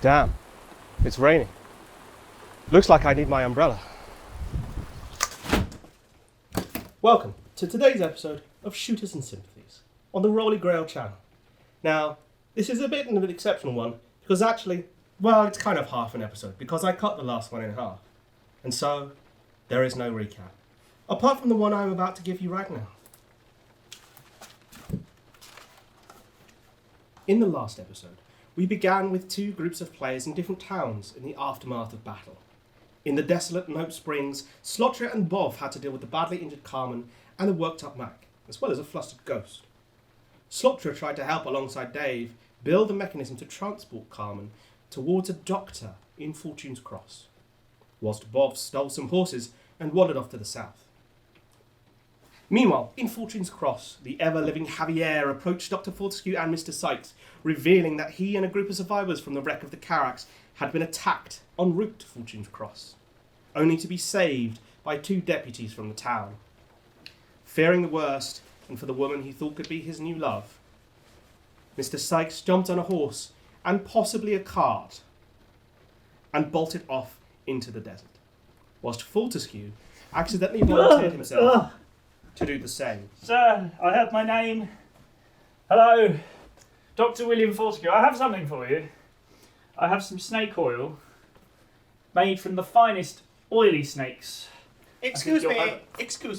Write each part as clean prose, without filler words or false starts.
Damn, it's raining. Looks like I need my umbrella. Welcome to today's episode of Shooters and Sympathies on the Rolly Grail channel. Now, this is a bit of an exceptional one because actually, well, it's kind of half an episode because I cut the last one in half. And so, there is no recap. Apart from the one I'm about to give you right now. In the last episode, we began with two groups of players in different towns in the aftermath of battle. In the desolate Nope Springs, Slotria and Bov had to deal with the badly injured Carmen and the worked-up Mac, as well as a flustered Ghost. Slotria tried to help alongside Dave build a mechanism to transport Carmen towards a doctor in Fortune's Cross, whilst Bov stole some horses and wandered off to the south. Meanwhile, in Fortune's Cross, the ever-living Javier approached Dr Fortescue and Mr Sykes, revealing that he and a group of survivors from the wreck of the Carax had been attacked en route to Fortune's Cross, only to be saved by two deputies from the town. Fearing the worst, and for the woman he thought could be his new love, Mr Sykes jumped on a horse, and possibly a cart, and bolted off into the desert, whilst Fortescue accidentally volunteered himself to do the same. Sir, I heard my name. Hello, Dr. William Fortescue. I have something for you. I have some snake oil made from the finest oily snakes. Excuse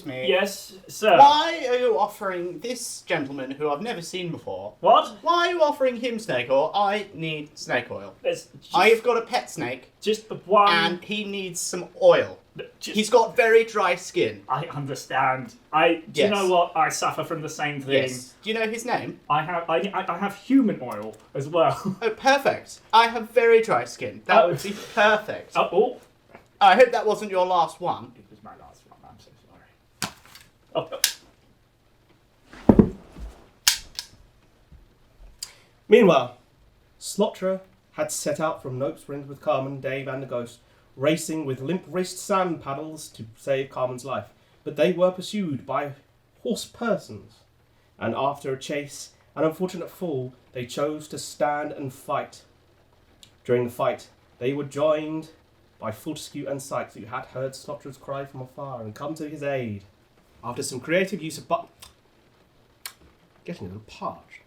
me. Yes, sir. Why are you offering this gentleman, who I've never seen before, What? why are you offering him snake oil? I need snake oil. There's just, I've got a pet snake, just the one. and he needs some oil. Just, He's got very dry skin. I understand. Do you Yes. know what? I suffer from the same thing. Yes. Do you know his name? I have human oil as well. Oh, perfect. I have very dry skin. That would be perfect. I hope that wasn't your last one. It was my last one. I'm so sorry. Meanwhile, Slotria had set out from Nope Springs with Carmen, Dave and the Ghost, racing with limp-wrist sand paddles to save Carmen's life, but they were pursued by horse persons, and after a chase and unfortunate fall, they chose to stand and fight. During the fight, they were joined by Fortescue and Sykes, who had heard Slotria's cry from afar and come to his aid. After some creative use of getting a little parched.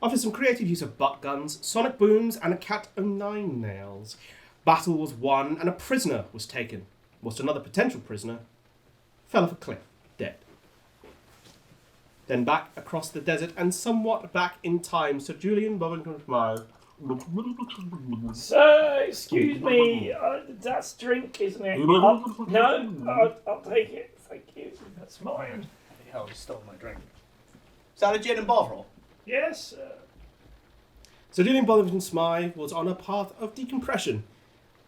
After some creative use of butt guns, sonic booms, and a cat o' nine nails, battle was won and a prisoner was taken, whilst another potential prisoner fell off a cliff, dead. Then back across the desert and somewhat back in time, Sir Julian Bovington smiled. Sir, excuse me. That's drink, isn't it? I'll take it. Thank you. That's mine. Hell, you stole my drink. Is that a gin and bovril? Yes, sir. Sir Julian Bovington Smythe was on a path of decompression,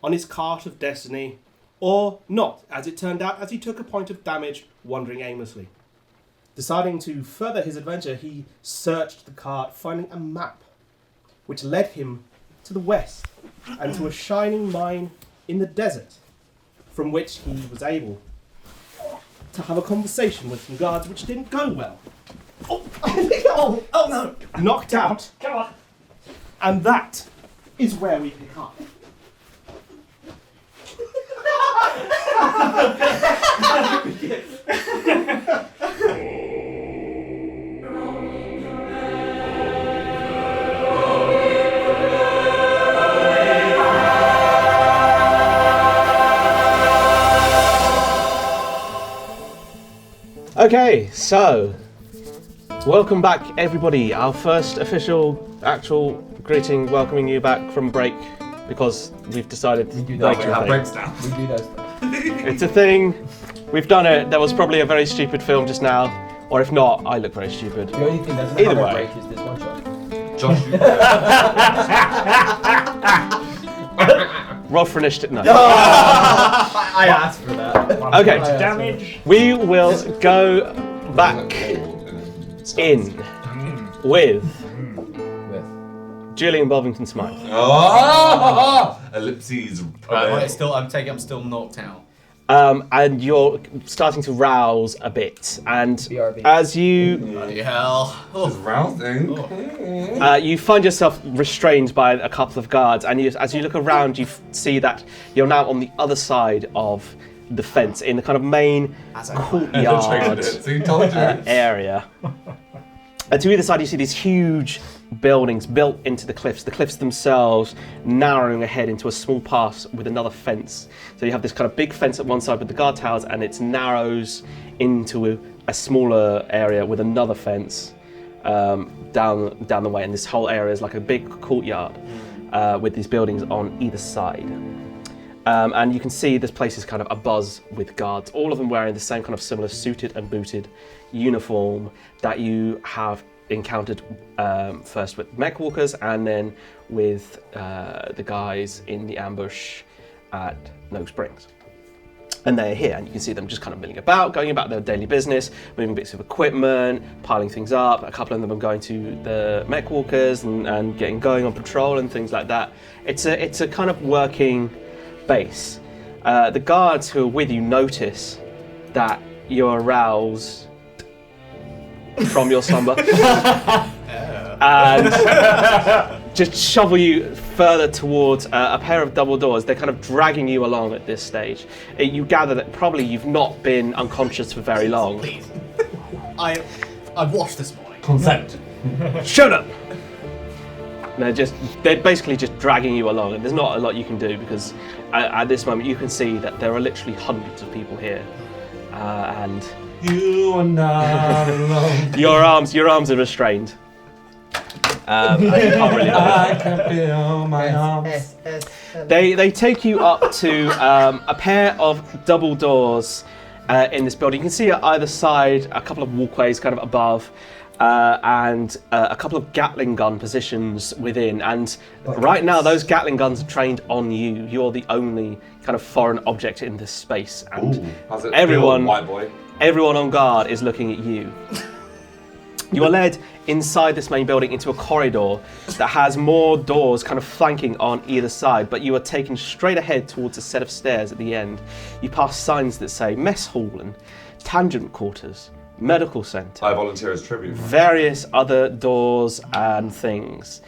on his cart of destiny, or not, as it turned out, as he took a point of damage, wandering aimlessly. Deciding to further his adventure, he searched the cart, finding a map, which led him to the west, and to a shining mine in the desert, from which he was able to have a conversation with some guards, which didn't go well. Oh no! Knocked out. Come on. And that is where we pick up. Okay, so welcome back, everybody. Our first actual greeting, welcoming you back from break, because we've decided We do that. breaks We have are a breaks now. We do those things. It's a thing. We've done it. There was probably a very stupid film just now, or if not, I look very stupid. The only thing that's Either not a way. break is this one shot. Josh, Roll for initiative. No. I asked for that. Okay. Damage. We will go back in with Julian Bovington Smythe. Oh! Ellipses. I'm still knocked out. And you're starting to rouse a bit, and BRB. as you Bloody hell. Just rousing. you find yourself restrained by a couple of guards, and as you look around, you see that you're now on the other side of the fence in the kind of main courtyard See, told you. area. And to either side, you see these huge buildings built into the cliffs themselves narrowing ahead into a small pass with another fence. So you have this kind of big fence at one side with the guard towers, and it narrows into a smaller area with another fence down the way. And this whole area is like a big courtyard with these buildings on either side. And you can see this place is kind of abuzz with guards, all of them wearing the same kind of similar suited and booted uniform that you have encountered first with mech walkers and then with the guys in the ambush at No Springs. And they're here, and you can see them just kind of milling about, going about their daily business, moving bits of equipment, piling things up. A couple of them are going to the mech walkers and getting going on patrol and things like that. It's a kind of working base. The guards who are with you notice that you're aroused from your slumber and just shovel you further towards a pair of double doors. They're kind of dragging you along at this stage. You gather that probably you've not been unconscious for very long. Please. I've washed this morning. Consent. Shut up! They're basically just dragging you along, and there's not a lot you can do because at this moment you can see that there are literally hundreds of people here, and You are not alone. your arms are restrained. You can't really I can feel my arms. They take you up to a pair of double doors in this building. You can see at either side a couple of walkways kind of above, and a couple of Gatling gun positions within. And right now those Gatling guns are trained on you. You're the only kind of foreign object in this space. And Ooh, how's it everyone, feel, white boy? everyone on guard is looking at you. You are led inside this main building into a corridor that has more doors kind of flanking on either side, but you are taken straight ahead towards a set of stairs at the end. You pass signs that say mess hall and tangent quarters, medical centre, I volunteer as tribute. various other doors and things.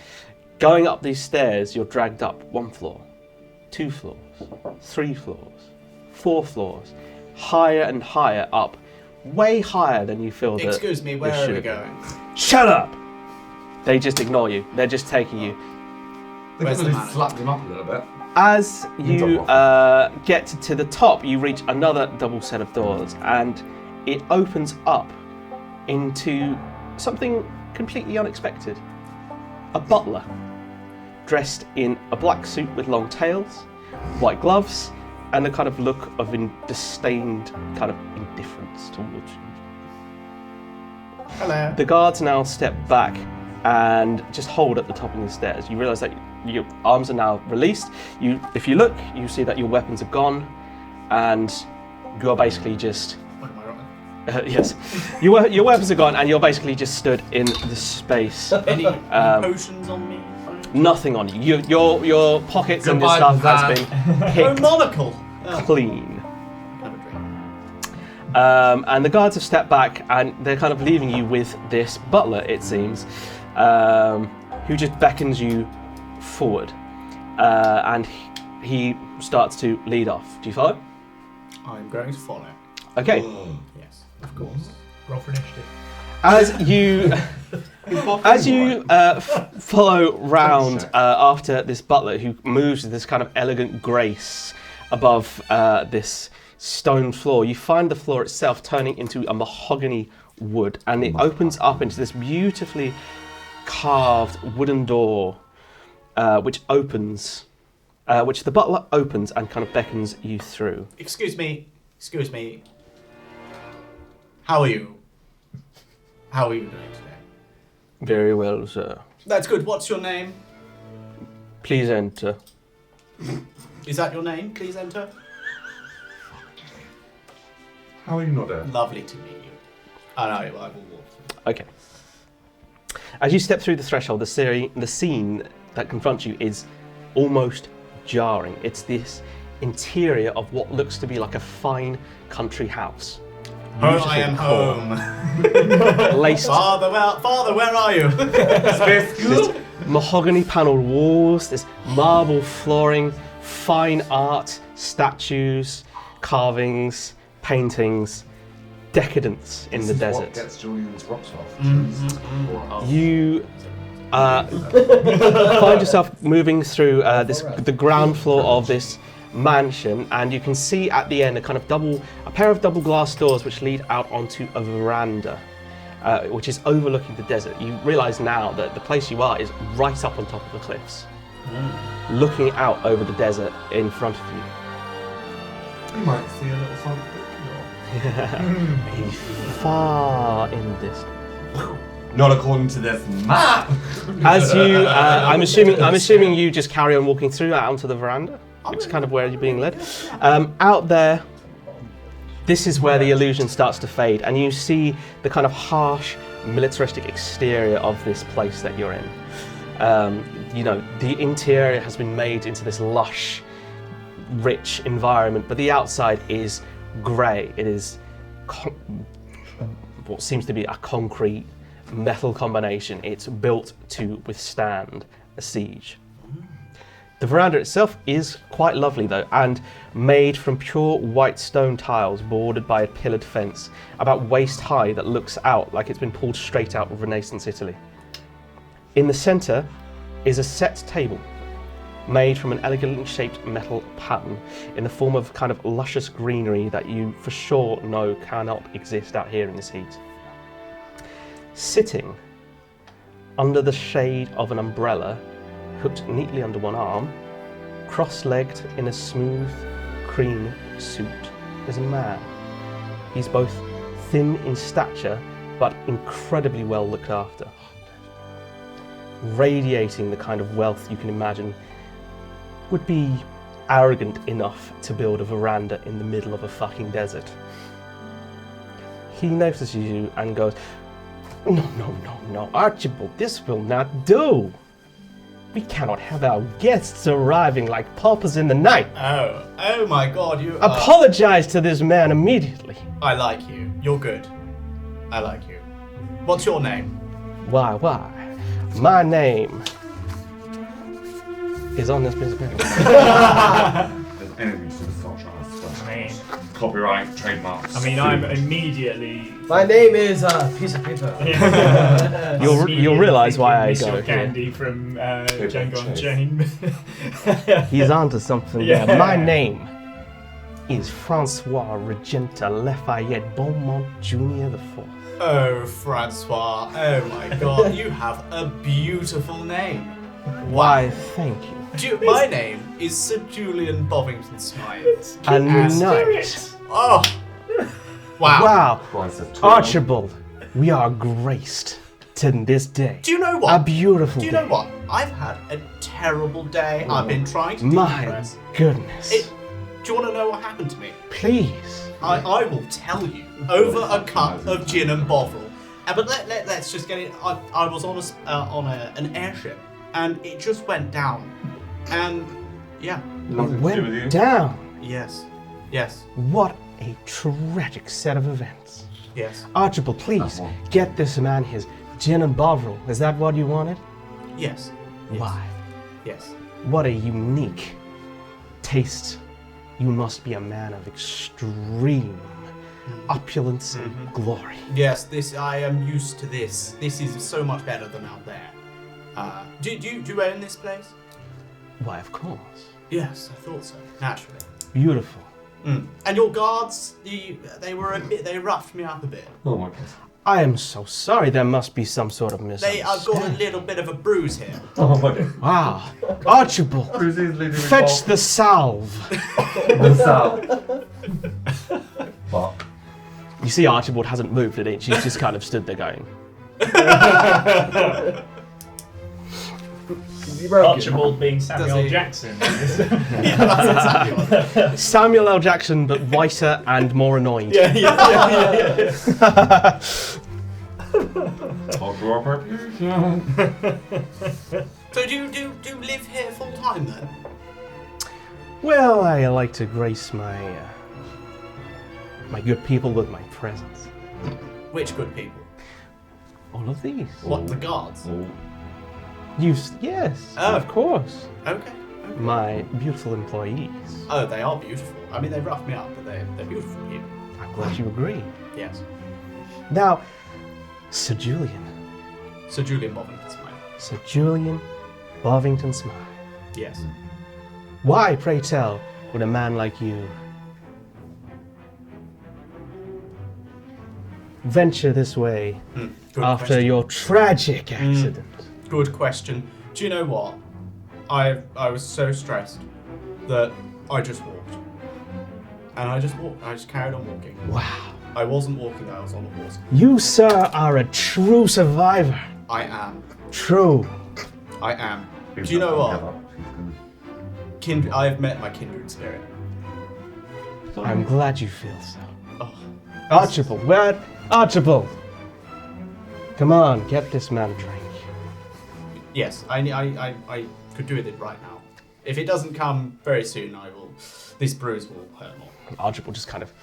Going up these stairs, you're dragged up 1 floor, 2 floors, 3 floors, 4 floors, higher and higher up, way higher than you feel that. Excuse me, where are we going? Shut up! They just ignore you. They're just taking you. They Where's could the have slapped him up a little bit. As you Drop get to the top, you reach another double set of doors, and it opens up into something completely unexpected. A butler, dressed in a black suit with long tails, white gloves, and a kind of look of disdained kind of indifference towards you. Hello. The guards now step back and just hold at the top of the stairs. You realise that your arms are now released. If you look, you see that your weapons are gone, and you are basically just... yes, your weapons are gone, and you're basically just stood in the space. Any potions on me? Nothing on you. Your pockets and your Goodbye, stuff has been Oh, picked monocle! clean. Have a drink. And the guards have stepped back, and they're kind of leaving you with this butler, it seems, who just beckons you forward, and he starts to lead off. Do you follow? I'm going to follow. Okay. Yes, of course. Roll for initiative. As you follow round after this butler, who moves with this kind of elegant grace above this stone floor, you find the floor itself turning into a mahogany wood, and it opens up into this beautifully carved wooden door, which the butler opens and kind of beckons you through. Excuse me. How are you? How are you doing today? Very well, sir. That's good. What's your name? Please enter. Is that your name? Please enter. How are you not there? Lovely to meet you. I will walk. Okay. As you step through the threshold, the scene that confronts you is almost jarring. It's this interior of what looks to be like a fine country house. Oh, I am home. Laced Father, where are you? there's mahogany panelled walls, there's marble flooring, fine art, statues, carvings, paintings, decadence in the desert. What gets Julian's rocks off? You find yourself moving through the ground floor of this mansion, and you can see at the end a pair of double glass doors which lead out onto a veranda, which is overlooking the desert. You realise now that the place you are is right up on top of the cliffs, looking out over the desert in front of you. You might see a little something. Far in the distance. Not according to this map. As you, I'm assuming you just carry on walking through out onto the veranda. It's kind of where you're being led. Out there, this is where the illusion starts to fade, and you see the kind of harsh, militaristic exterior of this place that you're in. The interior has been made into this lush, rich environment, but the outside is grey. It is what seems to be a concrete metal combination. It's built to withstand a siege. The veranda itself is quite lovely though, and made from pure white stone tiles bordered by a pillared fence about waist high that looks out like it's been pulled straight out of Renaissance Italy. In the centre is a set table made from an elegantly shaped metal pattern in the form of kind of luscious greenery that you for sure know cannot exist out here in this heat. Sitting under the shade of an umbrella, hooked neatly under one arm, cross-legged in a smooth cream suit, is a man. He's both thin in stature but incredibly well looked after, radiating the kind of wealth you can imagine would be arrogant enough to build a veranda in the middle of a fucking desert. He notices you and goes, No, Archibald, this will not do. We cannot have our guests arriving like paupers in the night. Oh my God, you Apologize to this man immediately. I like you. You're good. I like you. What's your name? Why? My name is on this piece of paper. There's anything to the social I mean, copyright, trademarks. I mean, I'm immediately. My name is piece of paper. You'll realise why I Miss go Your here. Candy from Django Unchained. He's onto something Yeah. there. My name is Francois Regenta Lafayette Beaumont Jr. IV. Oh, Francois. Oh my God, you have a beautiful name. Why, thank you. My name is Sir Julian Bovington Smythe. A night. Oh, wow. Wow. Price of 12. Archibald, we are graced to this day. Do you know A what? beautiful Do you day. know what? I've had a terrible day. I've been trying to My decompress. goodness. Do you want to know what happened to me? Please. I will tell you over a cup of gin and bovril. But let's just get it. I was on an airship, and it just went down. And yeah, Nothing to do with you. Went down. yes. What a tragic set of events. Yes. Archibald, please Uh-huh. get this man his gin and bovril. Is that what you wanted? Yes. Why? Yes. What a unique taste. You must be a man of extreme opulence and glory. Yes. I am used to this. This is so much better than out there. Do you own this place? Why, of course. Yes, I thought so. Naturally. Beautiful. And your guards, they roughed me up a bit. Oh my God. I am so sorry. There must be some sort of I've got a misunderstanding. little bit of a bruise here. Oh my God. Wow. Archibald, Bruises leading fetch the salve. the south. Fuck. You see Archibald hasn't moved an inch. He's just kind of stood there going. Archibald being Samuel Does he? Jackson. Yeah, that's exactly what it is. Samuel L. Jackson, but whiter and more annoyed. yeah. Cultural appropriation. So do you live here full time then? Well, I like to grace my my good people with my presence. Which good people? All of these. What, the guards? Yes, Oh. of course. Okay. My beautiful employees. Oh, they are beautiful. I mean, they rough me up, but they're beautiful people. I'm glad you agree. Yes. Now, Sir Julian. Sir Julian Bovington Smythe. Sir Julian Bovington Smythe. Yes. Why, pray tell, would a man like you venture this way Good after question. your tragic accident? Good question. Do you know what? I was so stressed that I just walked. And I just walked. I just carried on walking. Wow. I wasn't walking, I was on a horse. You, sir, are a true survivor. I am. True. I am. Do you know what? I have met my kindred spirit. I'm glad you feel so. Oh, Archibald, where? Archibald! Come on, get this man a drink. yes, I could do with it right now. If it doesn't come very soon, I will. This bruise will hurt more. Archibald just kind of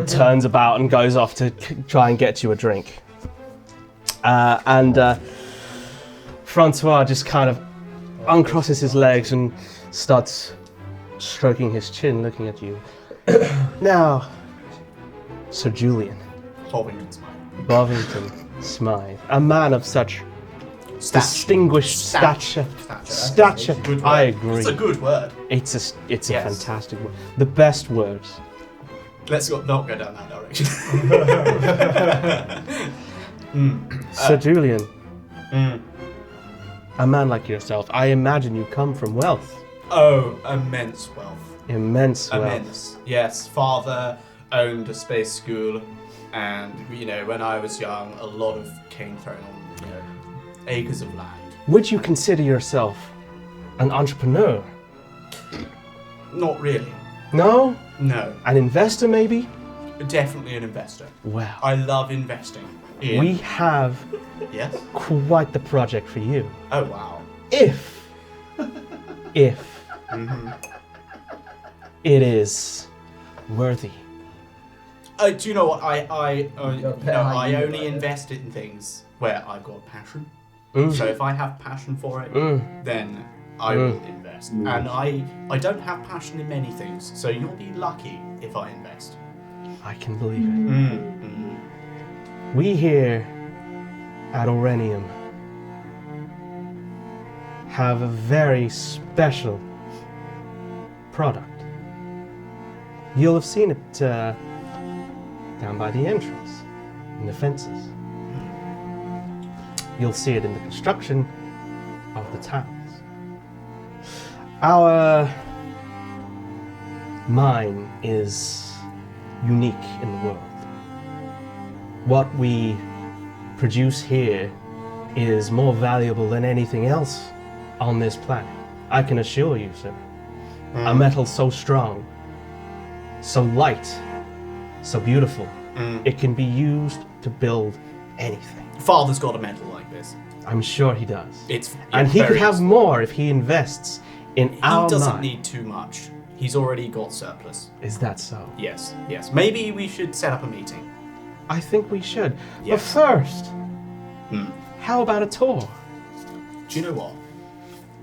turns about and goes off to try and get you a drink. And Francois just kind of uncrosses his legs and starts stroking his chin, looking at you. Now, Sir Julian Bovington Smythe. Bovington Smythe, a man of such distinguished stature. Stature. Good word. I agree. It's a good word. It's a Yes. fantastic word. The best words. Let's not go down that direction. Sir Julian, Mm. a man like yourself, I imagine you come from wealth. Oh, immense wealth. Immense wealth. Immense. Yes, father owned a space school, and when I was young, a lot of came thrown on acres of land. Would you consider yourself an entrepreneur? Not really. No? No, An investor, maybe? definitely an investor. Well, I love investing. In, we have yes. quite the project for you. Oh wow. If it is worthy. Do you know what I pay only invest in things where I've got passion. Mm. So if I have passion for it, then I will invest. And I don't have passion in many things, so you'll be lucky if I invest. I can believe it. We here at Orenium have a very special product. You'll have seen it down by the entrance, in the fences. You'll see it in the construction of the towns. Our mine is unique in the world. What we produce here is more valuable than anything else on this planet. I can assure you, sir. A metal so strong, so light, so beautiful, it can be used to build anything. Father's got a metal like this. I'm sure he does. And he could have more if he invests in our He doesn't mine. need too much. He's already got surplus. Is that so? Yes. Maybe we should set up a meeting. I think we should. Yes. But first, how about a tour? Do you know what?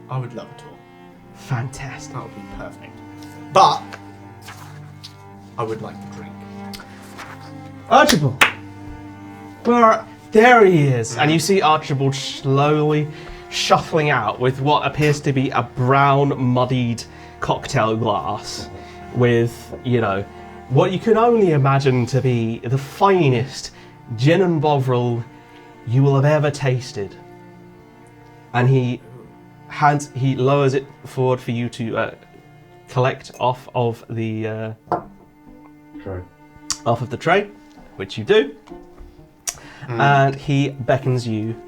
I would love a tour. Fantastic. That would be perfect. But I would like to drink. Archibald! There he is! And you see Archibald slowly shuffling out with what appears to be a brown, muddied cocktail glass with, what you can only imagine to be the finest gin and bovril you will have ever tasted. And he lowers it forward for you to collect off of the tray, which you do. And he beckons you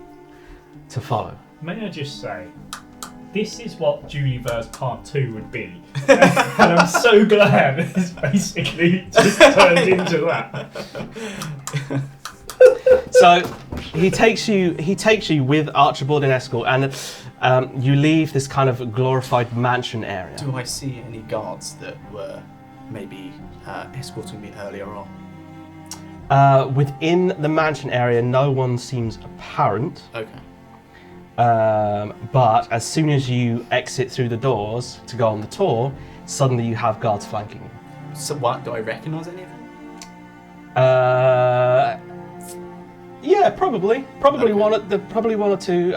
to follow. May I just say, this is what Juliverse Part 2 would be. And I'm so glad it's basically just turned into that. So he takes you with Archibald and escort, and you leave this kind of glorified mansion area. Do I see any guards that were maybe escorting me earlier on? Within the mansion area, no one seems apparent. Okay. But as soon as you exit through the doors to go on the tour, suddenly you have guards flanking you. So what? Do I recognise any of them? Yeah, probably Okay. one or two.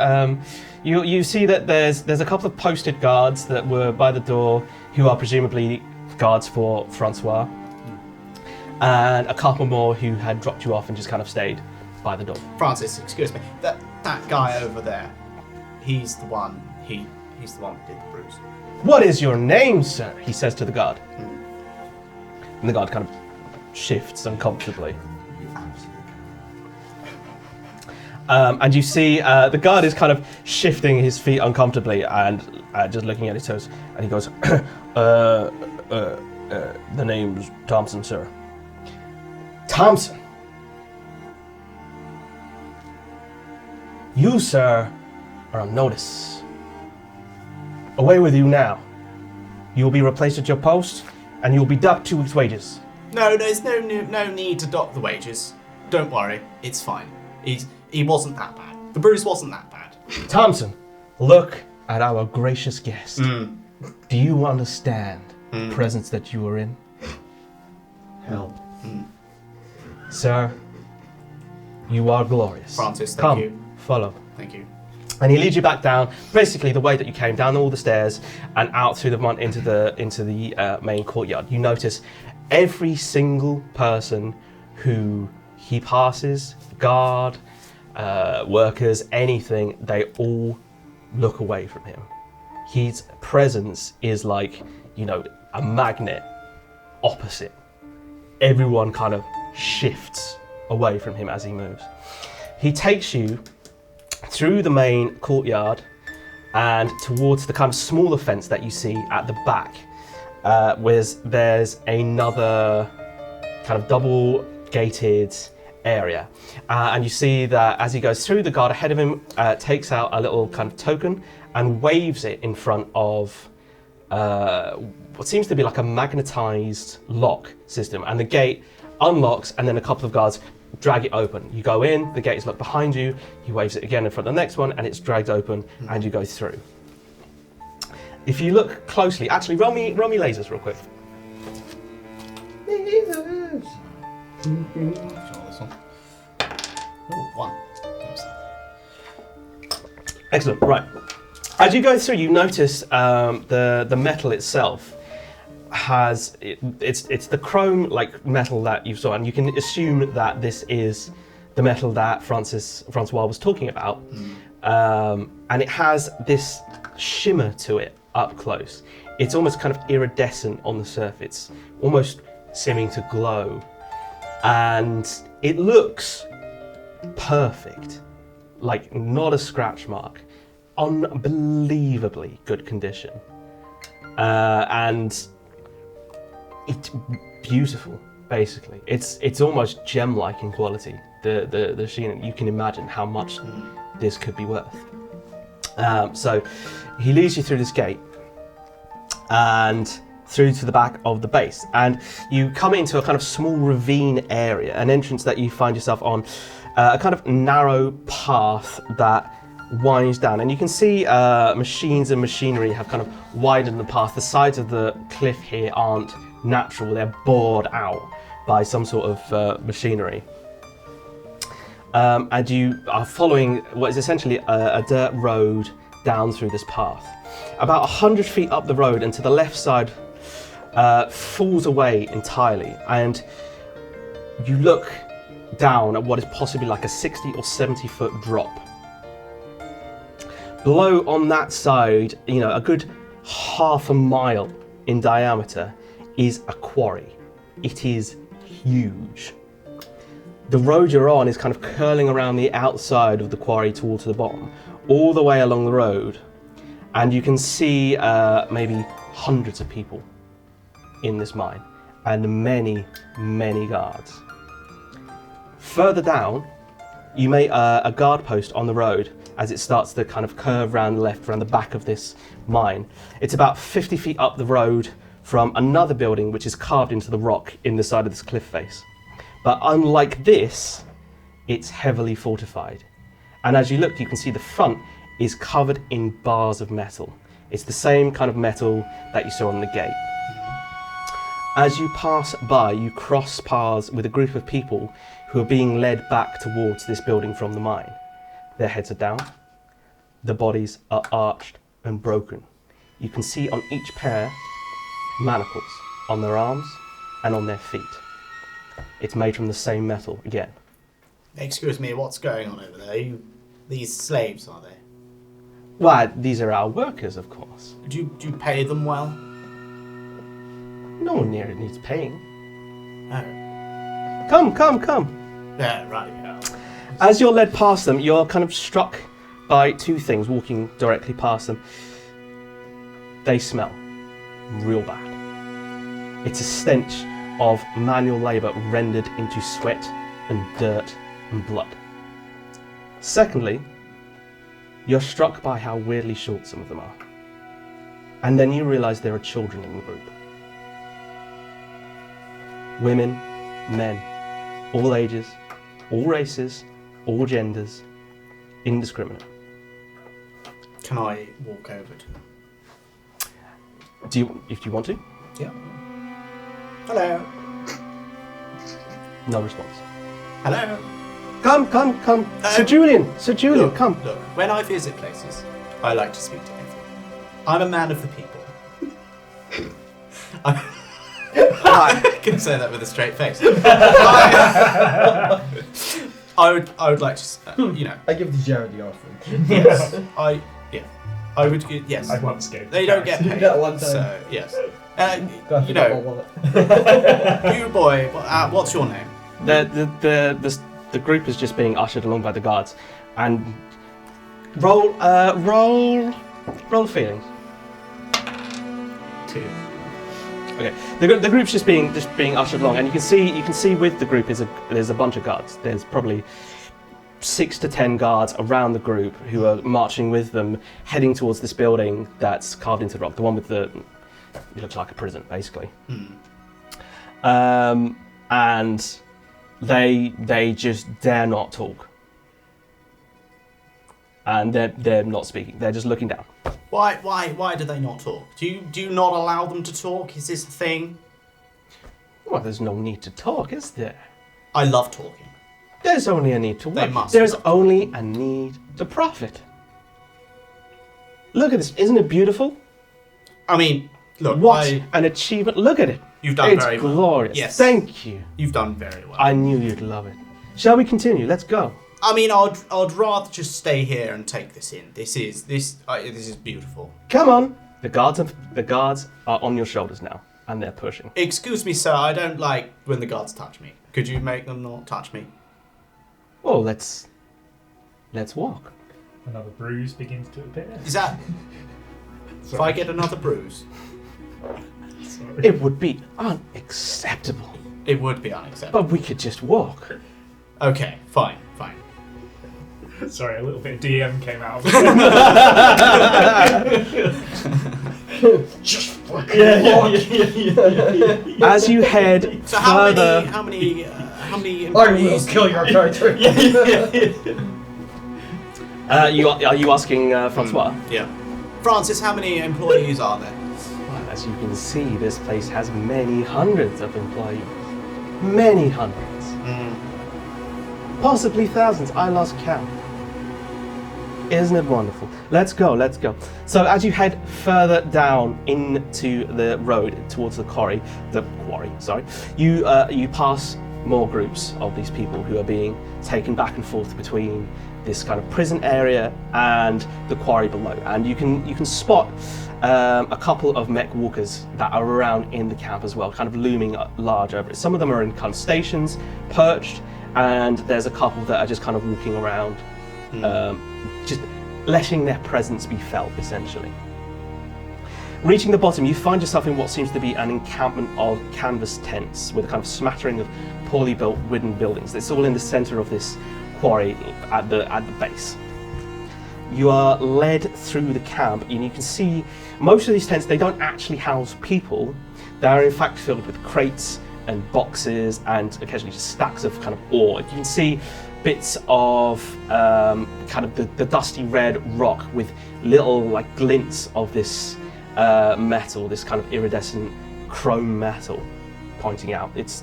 You see that there's a couple of posted guards that were by the door who are presumably guards for Francois, and a couple more who had dropped you off and just kind of stayed by the door. Francis, excuse me. That guy over there, he's the one. He's the one who did the bruise. What is your name, sir? He says to the guard. And the guard kind of shifts uncomfortably. And you see the guard is kind of shifting his feet uncomfortably and just looking at his toes. And he goes, the name's Thompson, sir. Thompson. You, sir, are on notice. Away with you now. You will be replaced at your post, and you will be docked 2 weeks' wages. No, there's no need to dock the wages. Don't worry, it's fine. He wasn't that bad. The bruise wasn't that bad. Thompson, look at our gracious guest. Do you understand the presence that you are in? Hell. Sir, you are glorious. Francis, thank Come, you. follow. Thank you. And he leads you back down, basically the way that you came, down all the stairs and out through the front into the main courtyard. You notice every single person who he passes, guard, workers, anything, they all look away from him. His presence is like, a magnet opposite. Everyone kind of shifts away from him as he moves. He takes you through the main courtyard and towards the kind of smaller fence that you see at the back, where there's another kind of double gated area. And you see that as he goes through, the guard ahead of him takes out a little kind of token and waves it in front of what seems to be like a magnetized lock system. And the gate unlocks, and then a couple of guards drag it open. You go in, the gate is locked behind you, he waves it again in front of the next one, and it's dragged open, and you go through. If you look closely, actually, roll me lasers real quick. Lasers. This one. Ooh, 1. Excellent. Right. As you go through, you notice the metal itself has it's the chrome like metal that you saw, and you can assume that this is the metal that Francois was talking about, and it has this shimmer to it up close. It's almost kind of iridescent on the surface, almost seeming to glow, and it looks perfect, like not a scratch mark, unbelievably good condition, and it's beautiful. Basically, it's almost gem-like in quality. The sheen, you can imagine how much this could be worth. So he leads you through this gate and through to the back of the base, and you come into a kind of small ravine area, an entrance that you find yourself on, a kind of narrow path that winds down, and you can see machines and machinery have kind of widened the path. The sides of the cliff here aren't natural, they're bored out by some sort of machinery. And you are following what is essentially a dirt road down through this path. About 100 feet up the road, and to the left side falls away entirely, and you look down at what is possibly like a 60 or 70 foot drop. Below on that side, a good half a mile in diameter, is a quarry. It is huge. The road you're on is kind of curling around the outside of the quarry towards the bottom, all the way along the road, and you can see maybe hundreds of people in this mine, and many, many guards. Further down, you make a guard post on the road as it starts to kind of curve round left, around the back of this mine. It's about 50 feet up the road from another building which is carved into the rock in the side of this cliff face. But unlike this, it's heavily fortified. And as you look, you can see the front is covered in bars of metal. It's the same kind of metal that you saw on the gate. As you pass by, you cross paths with a group of people who are being led back towards this building from the mine. Their heads are down, the bodies are arched and broken. You can see on each pair manacles on their arms and on their feet. It's made from the same metal again. Excuse me, what's going on over there? These slaves, are they? Why, these are our workers, of course. Do you pay them well? No one near it needs paying. Oh. Come. Yeah, right, yeah. As you're led past them, you're kind of struck by two things walking directly past them. They smell real bad. It's a stench of manual labour rendered into sweat and dirt and blood. Secondly, you're struck by how weirdly short some of them are. And then you realise there are children in the group. Women, men, all ages, all races, all genders, indiscriminate. Can I walk over to them? If you want to? Yeah. Hello. No response. Hello. Come. Sir Julian, Look, come. Look, when I visit places, I like to speak to everyone. I'm a man of the people. I can say that with a straight face. I would like to, I give the Jared the offering. Yes. I would. Yes. I once gave. They don't get paid. That one time. So yes. God, You my know, wallet. you boy. What's your name? The group is just being ushered along by the guards, and roll feelings. 2. Okay, the group's just being ushered along, and you can see with the group there's a bunch of guards. There's probably 6 to 10 guards around the group who are marching with them, heading towards this building that's carved into the rock. The one with it looks like a prison, basically. And they just dare not talk, and they're not speaking. They're just looking down. Why do they not talk? Do you not allow them to talk? Is this a thing? Well, there's no need to talk, is there? I love talking. There's only a need to They work. must There's not. only a need to profit. Look at this. Isn't it beautiful? I mean, look, What an achievement. Look at it. you've done It's very well. glorious. Yes. Thank you. You've done very well. I knew you'd love it. Shall we continue? Let's go. I mean, I'd rather just stay here and take this in. This is beautiful. Come on. The guards are on your shoulders now, and they're pushing. Excuse me, sir. I don't like when the guards touch me. Could you make them not touch me? Well, let's walk. Another bruise begins to appear. Is that? If I get another bruise, Sorry. It would be unacceptable. it would be unacceptable. But we could just walk. Okay, fine. Sorry, a little bit of DM came out. As you head So how further, many I will employees? kill your character. are you asking Francois? Yeah. Francis, how many employees are there? Well, as you can see, this place has many hundreds of employees. Many hundreds. Possibly thousands. I lost count. Isn't it wonderful? Let's go. So as you head further down into the road towards the quarry, you pass more groups of these people who are being taken back and forth between this kind of prison area and the quarry below. And you can spot a couple of mech walkers that are around in the camp as well, kind of looming large over it. Some of them are in kind of stations, perched, and there's a couple that are just kind of walking around, just letting their presence be felt, essentially. Reaching the bottom, you find yourself in what seems to be an encampment of canvas tents with a kind of smattering of poorly built wooden buildings. It's all in the center of this quarry at the base. You are led through the camp, and you can see most of these tents, they don't actually house people. They are in fact filled with crates and boxes and occasionally just stacks of kind of ore. You can see bits of kind of the dusty red rock with little like glints of this metal, this kind of iridescent chrome metal pointing out. It's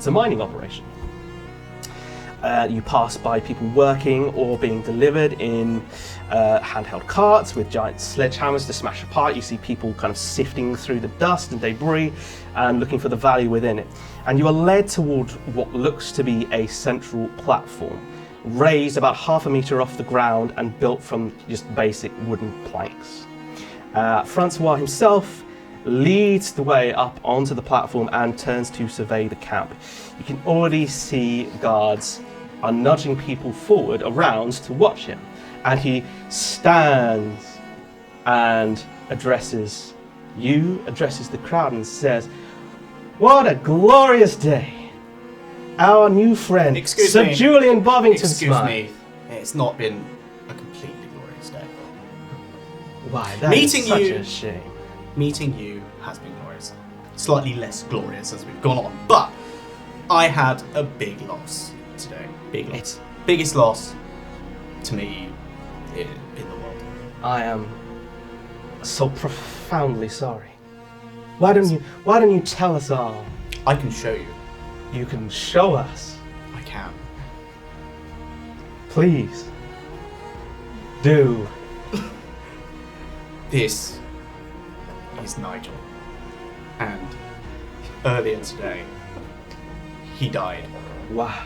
a mining operation. You pass by people working or being delivered in handheld carts with giant sledgehammers to smash apart. You see people kind of sifting through the dust and debris and looking for the value within it. And you are led toward what looks to be a central platform, raised about half a meter off the ground and built from just basic wooden planks. Francois himself leads the way up onto the platform and turns to survey the camp. You can already see guards are nudging people forward around to watch him, and he stands and addresses the crowd and says, "What a glorious day! Our new friend, Excuse Sir me. Julian Bovington Excuse Smythe." me. It's not been a completely glorious day. Why, that Meeting is such you- a shame. Meeting you has been glorious. Slightly less glorious as we've gone on, but I had a big loss today. Big loss. Biggest loss to me in the world. I am so profoundly sorry. Why don't you tell us all? I can show you. You can show us. I can. Please. Do. This is Nigel. And earlier today, he died. Wow.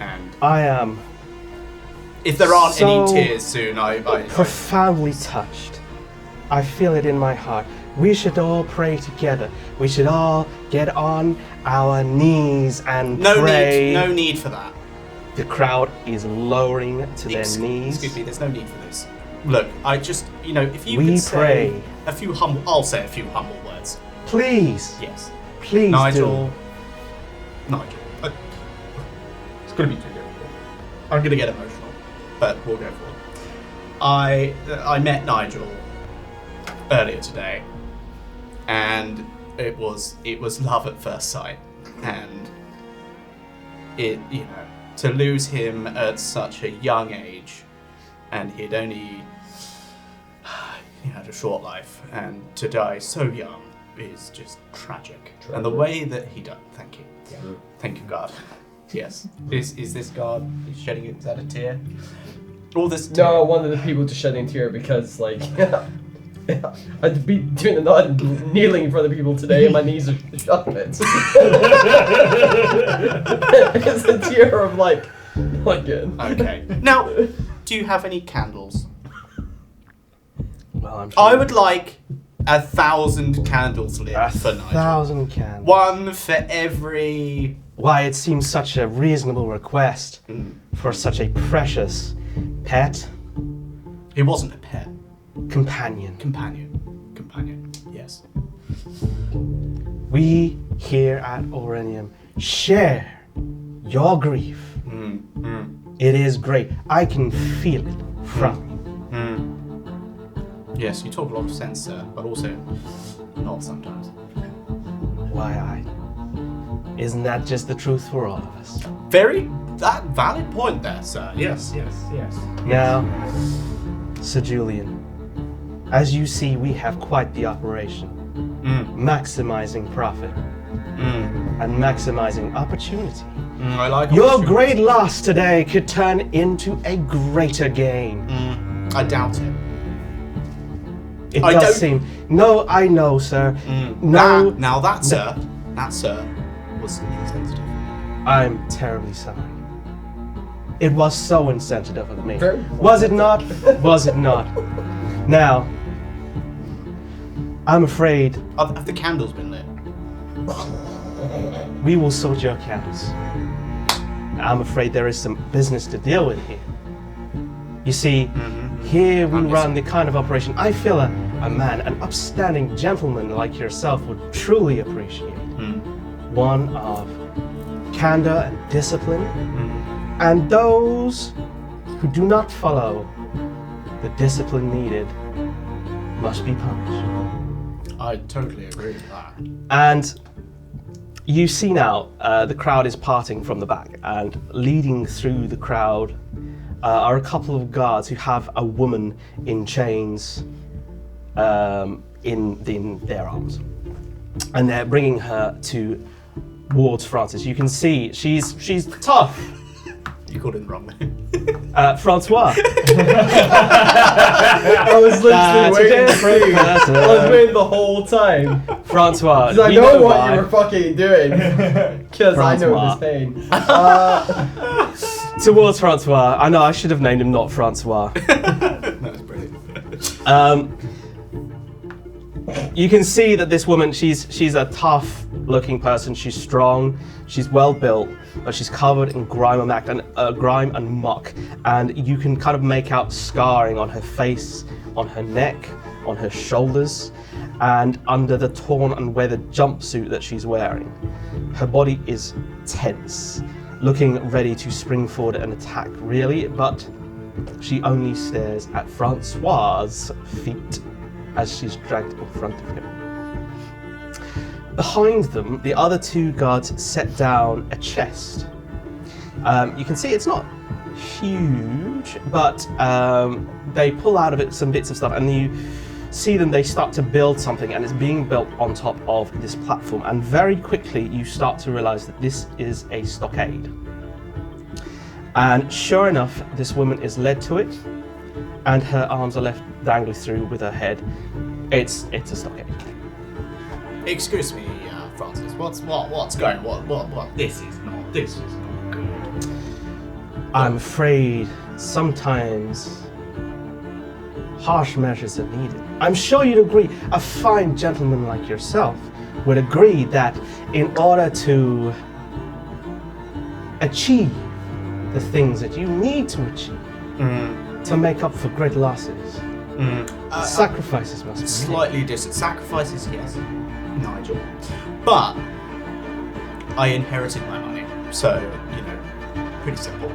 And I am if there aren't So any tears soon, I profoundly touched. I feel it in my heart. We should all pray together. We should all get on our knees and pray. No need for that. The crowd is lowering to their knees. Excuse me, there's no need for this. Look, I just, if you We could say pray. I'll say a few humble words. Please. Yes. Please Nigel. do. Nigel. It's gonna be too difficult. I'm gonna get emotional, but we'll go for it. I met Nigel earlier today, and it was love at first sight, and to lose him at such a young age, and he'd only had a short life, and to die so young is just tragic. And the way that he died, thank you. Yeah. Thank you, God. Yes. Is this God shedding is that a tear? All this tear. No, one of the people just shedding a tear because, like, I'd be doing the nod and kneeling in front of people today, and my knees are shut a bit. It's a tear of, like, again. Okay. Now, do you have any candles? Well, I'm sure I would like 1,000 candles lit a for Nigel. 1,000 candles. One for every. Why, it seems such a reasonable request Mm. for such a precious pet He wasn't a pet. companion. Companion. Yes. We here at Oranium share your grief. It is great. I can feel it from you. Yes, you talk a lot of sense, sir, but also not sometimes. Why, isn't that just the truth for all of us? That valid point there, sir. Yes. Now, Sir Julian, as you see, we have quite the operation. Maximizing profit and maximizing opportunity. I like Your opportunity. great loss today could turn into a greater gain. I doubt it. It I does don't- seem. No, I know, sir. No, That, sir, was insensitive. I'm terribly sorry. It was so insensitive of me. Very Was it not? Was it not? Now, I'm afraid Have the candles been lit? we will sort your candles. I'm afraid there is some business to deal with here. You see, here we I'm run the kind of operation I feel a man, an upstanding gentleman like yourself would truly appreciate. One of candor and discipline, And those who do not follow the discipline needed must be punished. I totally agree with that. And you see now the crowd is parting from the back, and leading through the crowd are a couple of guards who have a woman in chains in their arms. And they're bringing her towards Francis. You can see she's tough. You called it the wrong name. Francois. I was literally waiting for you. I was waiting the whole time. Francois. Because I you know what why. you were fucking doing. Because I know Francois. this pain. Towards Francois. I know I should have named him not Francois. That's brilliant. You can see that this woman, she's a tough-looking person. She's strong. She's well built, but she's covered in grime and muck. And you can kind of make out scarring on her face, on her neck, on her shoulders, and under the torn and weathered jumpsuit that she's wearing. Her body is tense, looking ready to spring forward and attack, really, but she only stares at Francois's feet as she's dragged in front of him. Behind them, the other two guards set down a chest. You can see it's not huge, but they pull out of it some bits of stuff, and you see them, they start to build something, and it's being built on top of this platform. And very quickly, you start to realize that this is a stockade. And sure enough, this woman is led to it, and her arms are left dangling through with her head. It's a stockade. Excuse me, Francis. What's going? What? This is not good. I'm afraid sometimes harsh measures are needed. I'm sure you'd agree, a fine gentleman like yourself would agree that in order to achieve the things that you need to achieve, to make up for great losses, sacrifices must be made. Slightly distant sacrifices, yes, Nigel. But I inherited my money, so pretty simple.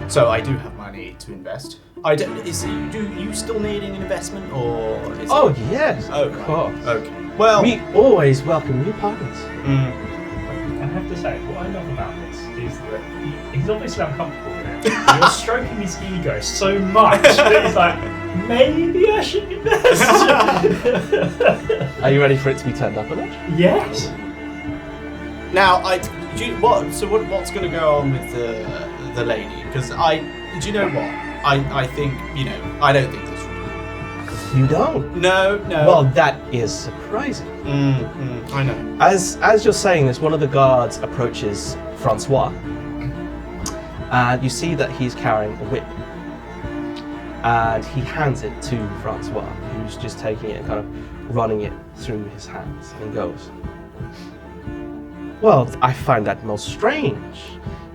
So I do have money to invest. Do you still needing an investment, or is Oh it... yes, Oh, of course. Okay. Well, We always welcome new partners. I have to say, what I love about this is that he's obviously uncomfortable with it. You're stroking his ego so much that he's like, maybe I should invest. Are you ready for it to be turned up a notch? Yes. now what's going to go on with the lady? Because do you know what? I think I don't think this will. You don't? No. Well, that is surprising. I know. As you're saying this, one of the guards approaches Francois, and you see that he's carrying a whip, and he hands it to Francois, who's just taking it and kind of running it through his hands, and he goes, "Well, I find that most strange,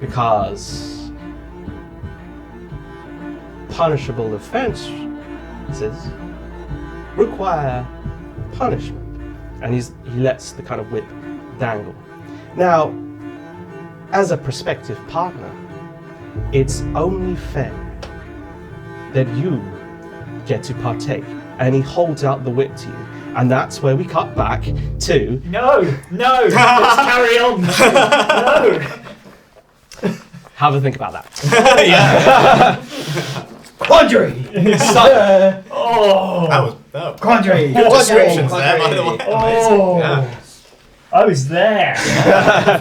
because punishable offenses require punishment." And he lets the kind of whip dangle. Now, as a prospective partner, it's only fair that you get to partake. And he holds out the whip to you. And that's where we cut back to... No, let's carry on. No. Have a think about that. Quandary! Oh. That was Quandary! good descriptions there, by the way. Oh. Yeah. I was there.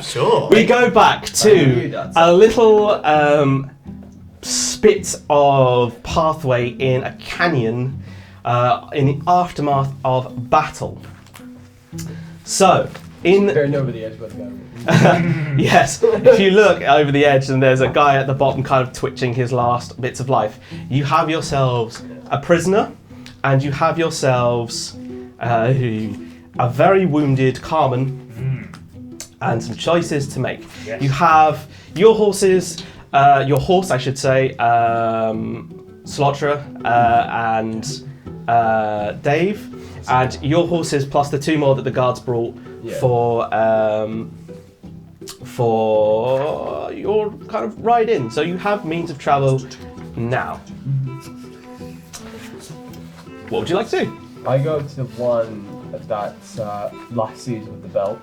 Sure. We go back to a little spit of pathway in a canyon in the aftermath of battle. So, Staring over the edge by the guy. yes, if you look over the edge and there's a guy at the bottom kind of twitching his last bits of life, you have yourselves a prisoner, and you have yourselves a very wounded Carmen, and some choices to make. Yes. You have your horses, your horse, I should say, Slaughterer and Dave, and your horses plus the two more that the guards brought Yeah. for for your kind of ride in. So you have means of travel now. What would you like to do? I go to the one that's lassoed with the belt.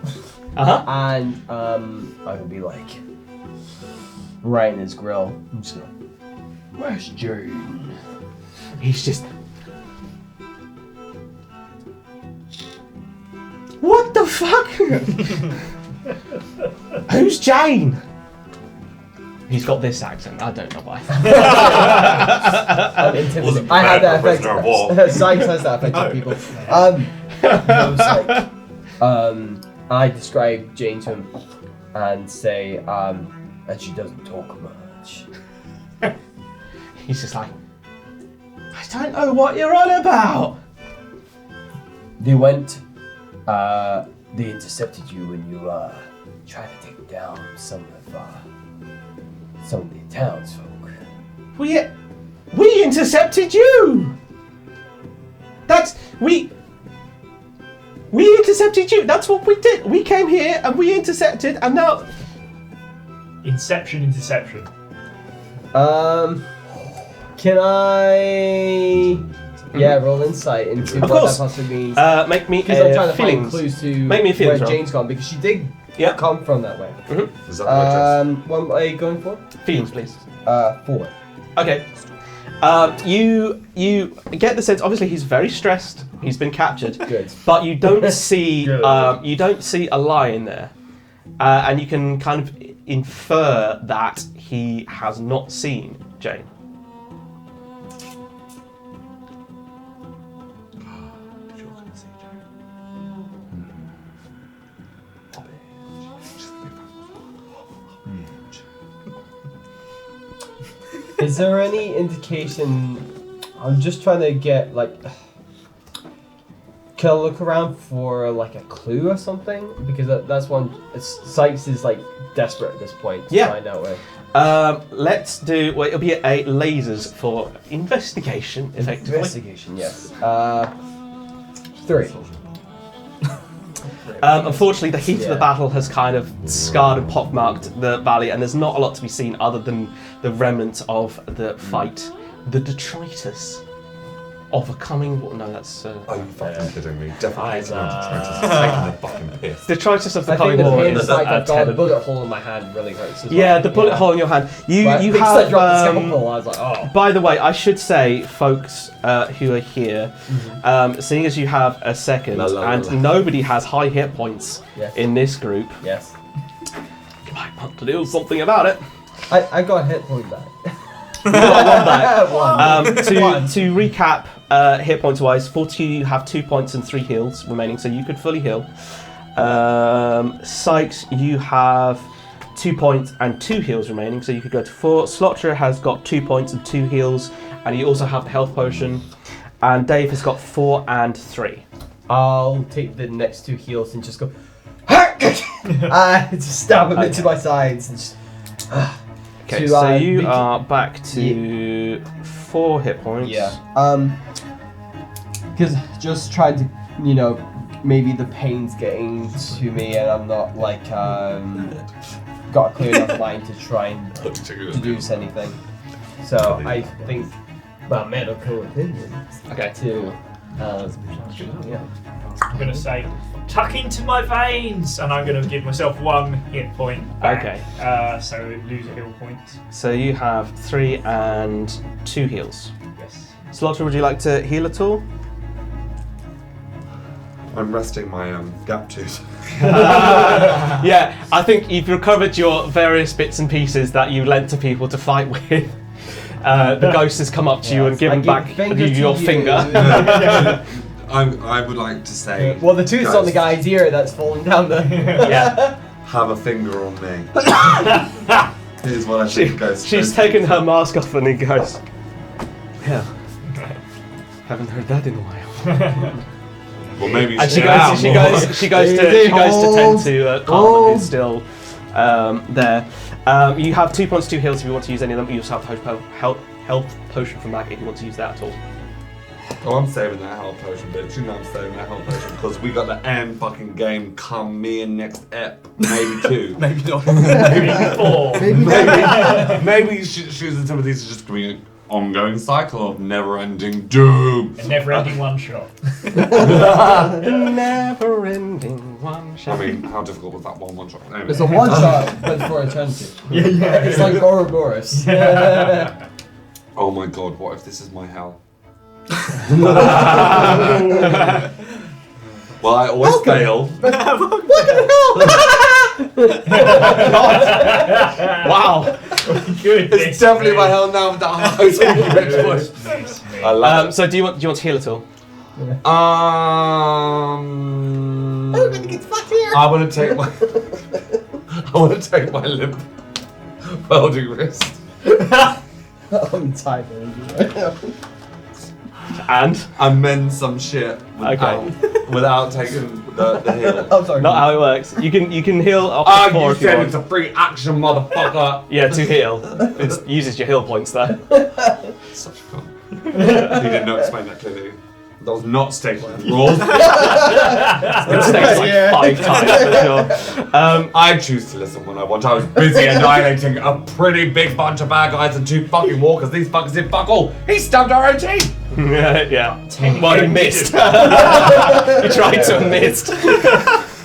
Uh-huh. And I would be like, right in his grill. I'm just going, where's Jane? He's just... What the fuck? Who's Jane? He's got this accent. I don't know why. I'm intimidated. I had that effect. Sykes has that effect on people. I was like, I describe Jane to him and say, and she doesn't talk much. He's just like, I don't know what you're on about. They went, they intercepted you when you tried to take down some of the townsfolk. We intercepted you. We intercepted you. That's what we did. We came here and we intercepted, and now. Interception. Can I? Yeah, roll insight into Of what course. that possibly means. Make me Because I'm trying to feelings. find clues to Make me a where feelings roll. Jane's gone, because she did Yep. come from that way. Mm-hmm. Is that my dress? What am I going for? Feelings, please. 4. Okay. You get the sense. Obviously, he's very stressed. He's been captured. Good. But you don't see Good. you don't see a lie in there, and you can kind of infer that he has not seen Jane. Is there any indication? I'm just trying to get like. Can I look around for like a clue or something? Because that's one. Sykes is like desperate at this point to Yeah. find out where. Let's do. Well, it'll be a lasers for investigation, effectively. Investigation, yes. 3. Unfortunately, the heat of the Yeah. battle has kind of scarred and pockmarked the valley, and there's not a lot to be seen other than the remnants of the fight. The detritus of a coming. No, that's. Are you fucking kidding me? Definitely I- it's not trying to taking the fucking piss. Detritus of the I think coming the war pain is is like I've got a tenant. bullet hole in my hand really hurts as well. Yeah, the bullet hole in your hand. You But you because I have. dropped the scalpel, I was like, oh. By the way, I should say, folks who are here, seeing as you have a second La, la, la, and la. nobody has high hit points Yes. in this group, Yes. you might want to do something about it. I got a hit point back. You got one back. One. To recap, hit points wise, Fortescue, you have 2 points and 3 heals remaining, so you could fully heal. Sykes, you have 2 points and 2 heals remaining, so you could go to 4. Slotcher has got 2 points and 2 heals, and you also have the health potion. And Dave has got 4 and 3. I'll take the next 2 heals and just go. Just stab him into my sides. And just, Okay, to, so you be- are back to 4 hit points. Yeah. Because just trying to, maybe the pain's getting to me and I'm not like got a clear enough mind to try and deduce anything. So I think medical opinion Okay. to yeah. I'm going to say, tuck into my veins, and I'm going to give myself 1 hit point back. Okay. So lose a heal point. So you have 3 and 2 heals. Yes. Slaughter, would you like to heal at all? I'm resting my gap tooth. Yeah, I think you've recovered your various bits and pieces that you lent to people to fight with. The ghost has come up to you and given back your finger. I would like to say. Well, the tooth's on the guy's ear that's falling down the. Yeah. Have a finger on me. Here's what I think goes. She's taken her mask off and he goes, yeah, haven't heard that in a while. Well, maybe. And she goes to tend to Carmen, who's still there. You have 2 points, 2 heals if you want to use any of them. You also have health potion from that if you want to use that at all. Oh, I'm saving that health potion, bitch. You know I'm saving that health potion because we got the end fucking game come me in next ep. Maybe 2. Maybe not. Maybe 4. Maybe Shoes and Sympathies is just going to be an ongoing cycle of never-ending doom. A never-ending one-shot. Never-ending one I shot. mean, how difficult was that one shot? Anyway. It's a one shot, but for eternity. Yeah. It's like Ouroboros. Oh my god, what if this is my hell? Well, I always fail. Wow. Good. It's definitely my hell now with that high voice. I love it. So do you want to heal at all? I want to take my limp welding wrist. I'm tired. And mend some shit without taking the heal. I'm sorry. Not how it works. You can heal up to 4 You if you said want. it's a free action, motherfucker. Yeah, to heal. It uses your heal points there. Such fun. He did not explain that clearly. That was not stated in the rules. It's stated like 5 times for sure. I choose to listen when I want. I was busy annihilating a pretty big bunch of bad guys and 2 fucking walkers. These fuckers did fuck all. He stabbed our own team. Yeah. Well, he missed. He tried to miss.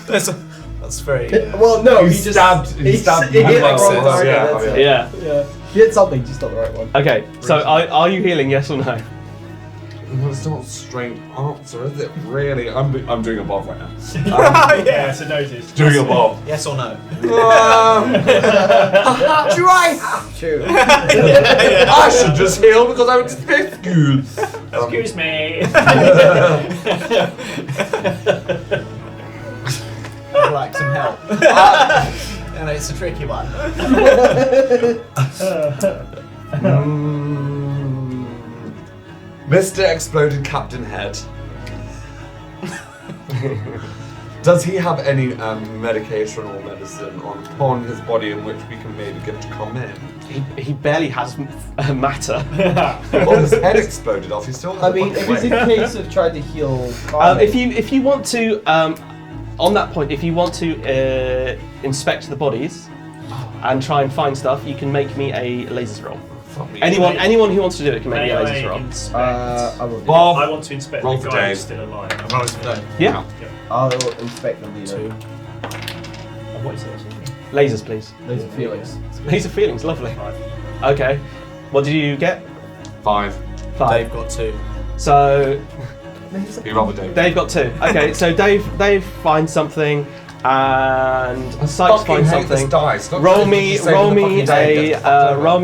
That's very. Well, no, He stabbed He hit the me wrong well. target. Yeah, That's it. Yeah. Yeah. He hit something, just not the right one. Okay, so are you healing, yes or no? Well, it's not a straight answer, is it? Really? I'm doing a bob right now. Yeah, it's a notice. Doing a bob. Yes or no? Do I have to? I should just heal because I went to fifth school. Excuse me. I'd like some help. And it's a tricky one. Mr. Exploded Captain Head. Does he have any medication or medicine upon his body in which we can maybe get to come in? He barely has matter. Well, his head exploded off. He still has I mean, if it's a case of trying to heal Carmen, if you want to, on that point, if you want to inspect the bodies and try and find stuff, you can make me a lasers roll. Anyone who wants to do it can make me a lasers roll. I will do Bob, I want to inspect roll the for guy Dave. who's still alive. Yeah. I'll inspect the leader. 2. What is it? Lasers, please. Laser Felix. Laser feelings, lovely. 5. Okay. What did you get? 5. 5. Dave got 2. So You roll for Dave. Dave got 2. Okay, so Dave finds something, and Sykes finds something. Roll me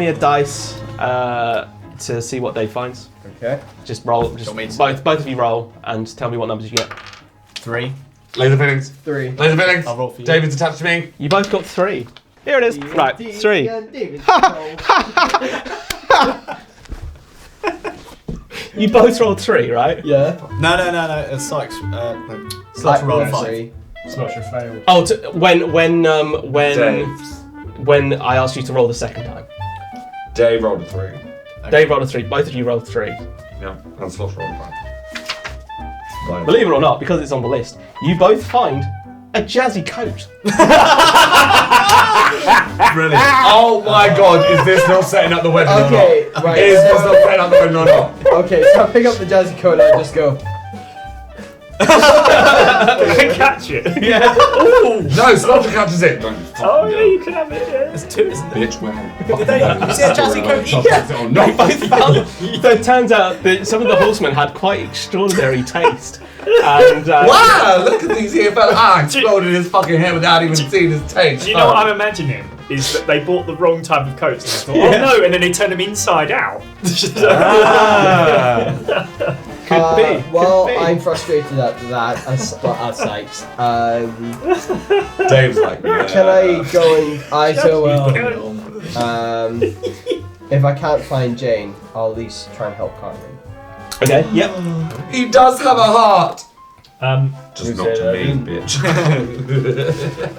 a dice to see what Dave finds. Okay. Just roll. Just both of you roll and tell me what numbers you get. 3. Laser feelings. 3. Laser feelings. I'll roll for you. David's attached to me. You both got 3. Here it is. Right, 3. You both rolled 3, right? Yeah. No. It's Sykes. Sykes rolled 5. 3. Slusher failed. Oh, when Dave's. when I asked you to roll the second time. Dave rolled a 3. Okay. Dave rolled a 3. Both of you rolled 3. Yeah, and Slosh rolled a 5. Believe it or not, because it's on the list, you both find a jazzy coat. Brilliant. Oh my god, is this not setting up the wedding Okay, or not? right. Is this not setting up the wedding or not? Okay, so I pick up the jazzy coat and I just go. Can catch it. Yeah. No, Slaughter catches it. Don't Oh yeah, you can have it. Yeah. There's 2, isn't there? bitch, where? Did they? You see a jazzy coat? They both found. So it turns out that some of the horsemen had quite extraordinary taste. And Wow, look at these here fellas. I exploded his fucking head without even seeing his taste. Do you know what I'm imagining? Is that they bought the wrong type of coats and they thought, oh no, and then they turned them inside out. Could be. Well, could be. I'm frustrated at that as Sykes. Dave's like, yeah. Can I go and if I can't find Jane, I'll at least try and help Carmen. Okay. Yep. He does have a heart. Just Who not said to that? me, bitch.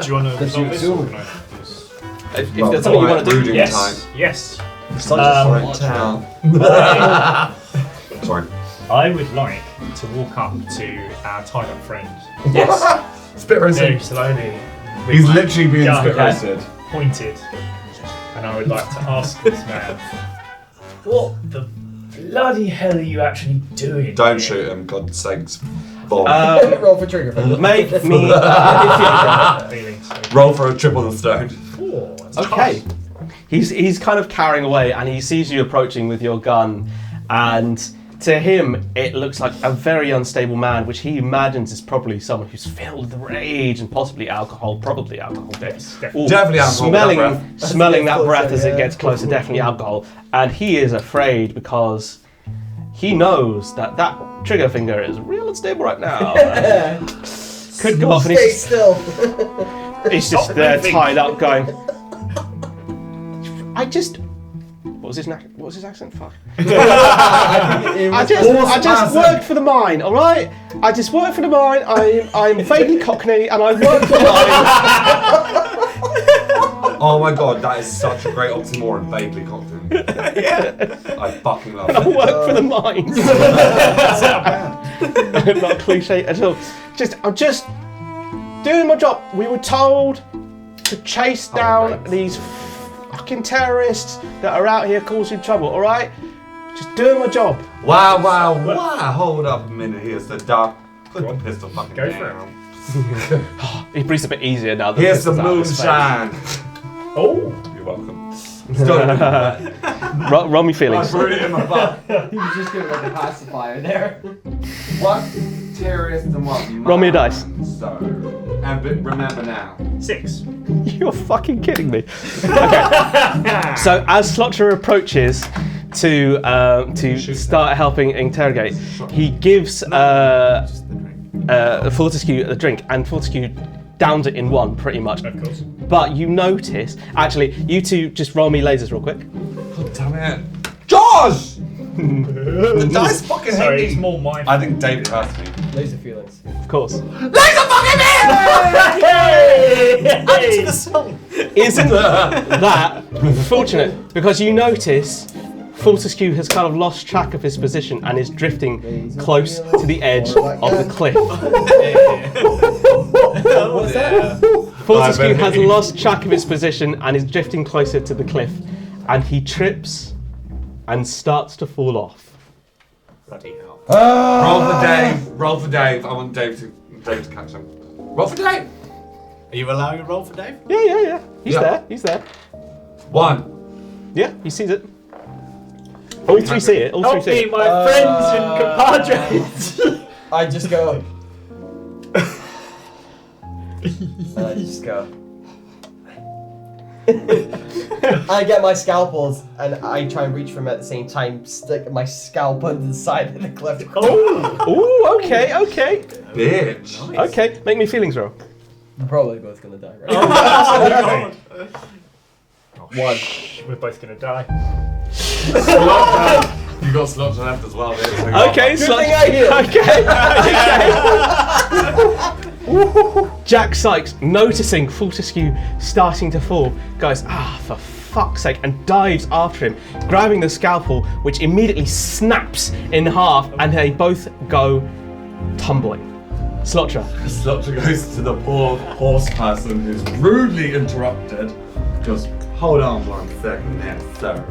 Do you want to Does resolve you this assume? or no? If that's something you want to do. brooding Yes. time. Yes. Such a Um, fine town. Sorry. I would like to walk up to our tied up friend Yes. Spit very roasted. slowly. with He's my literally being gun spit roasted. pointed, and I would like to ask this man, what the bloody hell are you actually doing? Don't here?" shoot him, God's sakes. Bomb. Roll for trigger. Make me. Feelings. Roll for a triple the stone. 4. That's Okay. tough. He's kind of carrying away, and he sees you approaching with your gun, and to him it looks like a very unstable man, which he imagines is probably someone who's filled with rage and possibly alcohol, probably alcohol. Yes, Ooh, Definitely alcohol, Smelling, that smelling that Closer, breath as it yeah. gets closer, definitely alcohol, and he is afraid because he knows that that trigger finger is real unstable right now. Could go off, and Stay he's still. just there tied up, going. I just. What was his accent? Fuck. I just work for the mine, all right? I just work for the mine. I'm vaguely Cockney, and I work for the mine. Oh my god, that is such a great oxymoron, vaguely confident. I fucking love I it. work for the mines. Not cliche at all. I'm just doing my job. We were told to chase down these fucking terrorists that are out here causing trouble, all right? Just doing my job. Wow. Hold up a minute here, so Doc. Put the pistol fucking Go down. for it. He breathes a bit easier now. That Here's this some is out of his face. moonshine. Oh! You're welcome. Still Roll me feelings. I brewed it in my butt. He was just doing like a pacifier there. What terrorist and what? Roll me a dice. So, and remember now. 6. You're fucking kidding me. Okay. So as Slotcher approaches to start helping interrogate, he gives Fortescue a drink, and Fortescue downs it in one, pretty much. Of course. But you notice, actually, you two just roll me lasers real quick. God damn it. Josh! The dice fucking Sorry, hit it's me. more my I think David has me. Laser feelings. Of course. Add to the song. Isn't that fortunate? Because you notice Fortescue has kind of lost track of his position and is drifting close to the edge of the cliff. What's that? Fortescue has lost track of his position and is drifting closer to the cliff, and he trips and starts to fall off. bloody hell. Roll for Dave. I want Dave to catch him. Roll for Dave. Are you allowing a roll for Dave? Yeah. He's Yeah. there. He's there. 1. Yeah, he sees it. All three see it. All three Help see me, it. my friends and compadres! I just go. And I just go. I get my scalpels and I try and reach for them at the same time, stick my scalp under the side of the cliff. Ooh, okay. Bitch. Okay, make me feelings roll. We're probably both gonna die, right? One. We're both gonna die. You got slots left as well, bitch. Okay, Good thing I healed. Okay. Jack Sykes, noticing Fortescue starting to fall, goes, for fuck's sake, and dives after him, grabbing the scalpel, which immediately snaps in half, and they both go tumbling. Slotcher. Slotcher goes to the poor horse person who's rudely interrupted. Just hold on 1 second there, sir.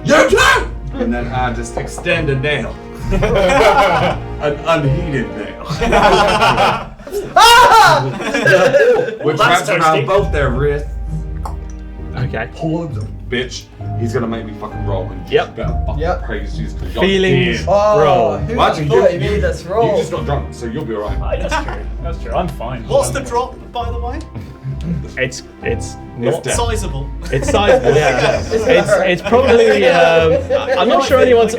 You too! And then I just extend a nail. An unheated nail. Which wraps around both their wrists. Okay. Pull him, bitch. He's gonna make me fucking roll and Yep. better fucking Yep. praise you. Feelings. Oh, Roll. who Well, actually, thought he made us roll? You just got drunk, so you'll be alright. That's true. I'm fine. What's the drop, by the way? It's not. dead. Sizable. It's sizable. Yeah. It's probably. I'm not sure anyone's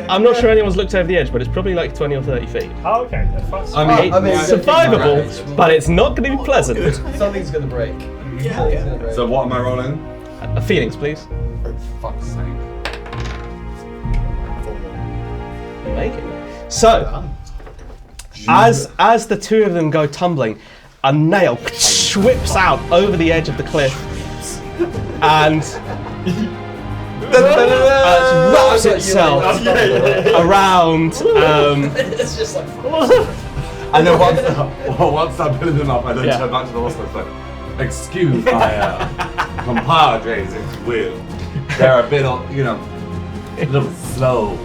looked over the edge, but it's probably like 20 or 30 feet. Oh, okay. That's fine. I mean, I mean, It's survivable, but it's not going to be pleasant. Something's gonna break. Yeah. Something's gonna break. so what am I rolling? Feelings, please. Fuck's sake. You make it. So, as the two of them go tumbling, a nail whips out over the edge of the cliff, and wraps itself around. It's just like. And then once I'm putting them up, I then Yeah. turn back to the horse and it's like, excuse my compadres, if you will. They're a bit, a little slow.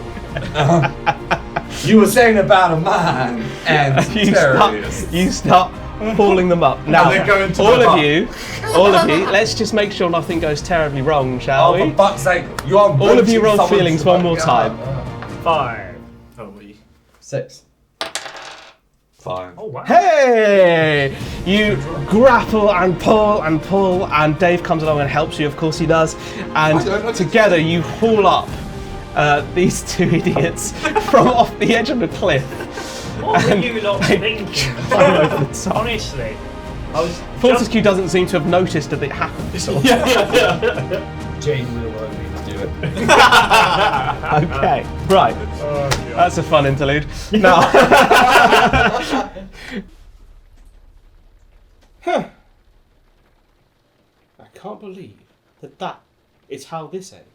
You were saying about a man and terrorists. You start pulling them up. Now, they're going to all the of bar. you, let's just make sure nothing goes terribly wrong, shall Oh, we? for fuck's sake, you are All of you roll someone's feelings one more fucking- time. 5. Oh, we. 6. Fine. Oh, wow. Hey! You grapple and pull, and Dave comes along and helps you, of course he does. And together you haul up these two idiots from off the edge of the cliff. What were you lot thinking? Over the top. Honestly, I was. Fortescue doesn't seem to have noticed that it happened. So. Jane will only do it. Okay, right. Oh, That's a fun interlude. Now. Huh. I can't believe that is how this ends.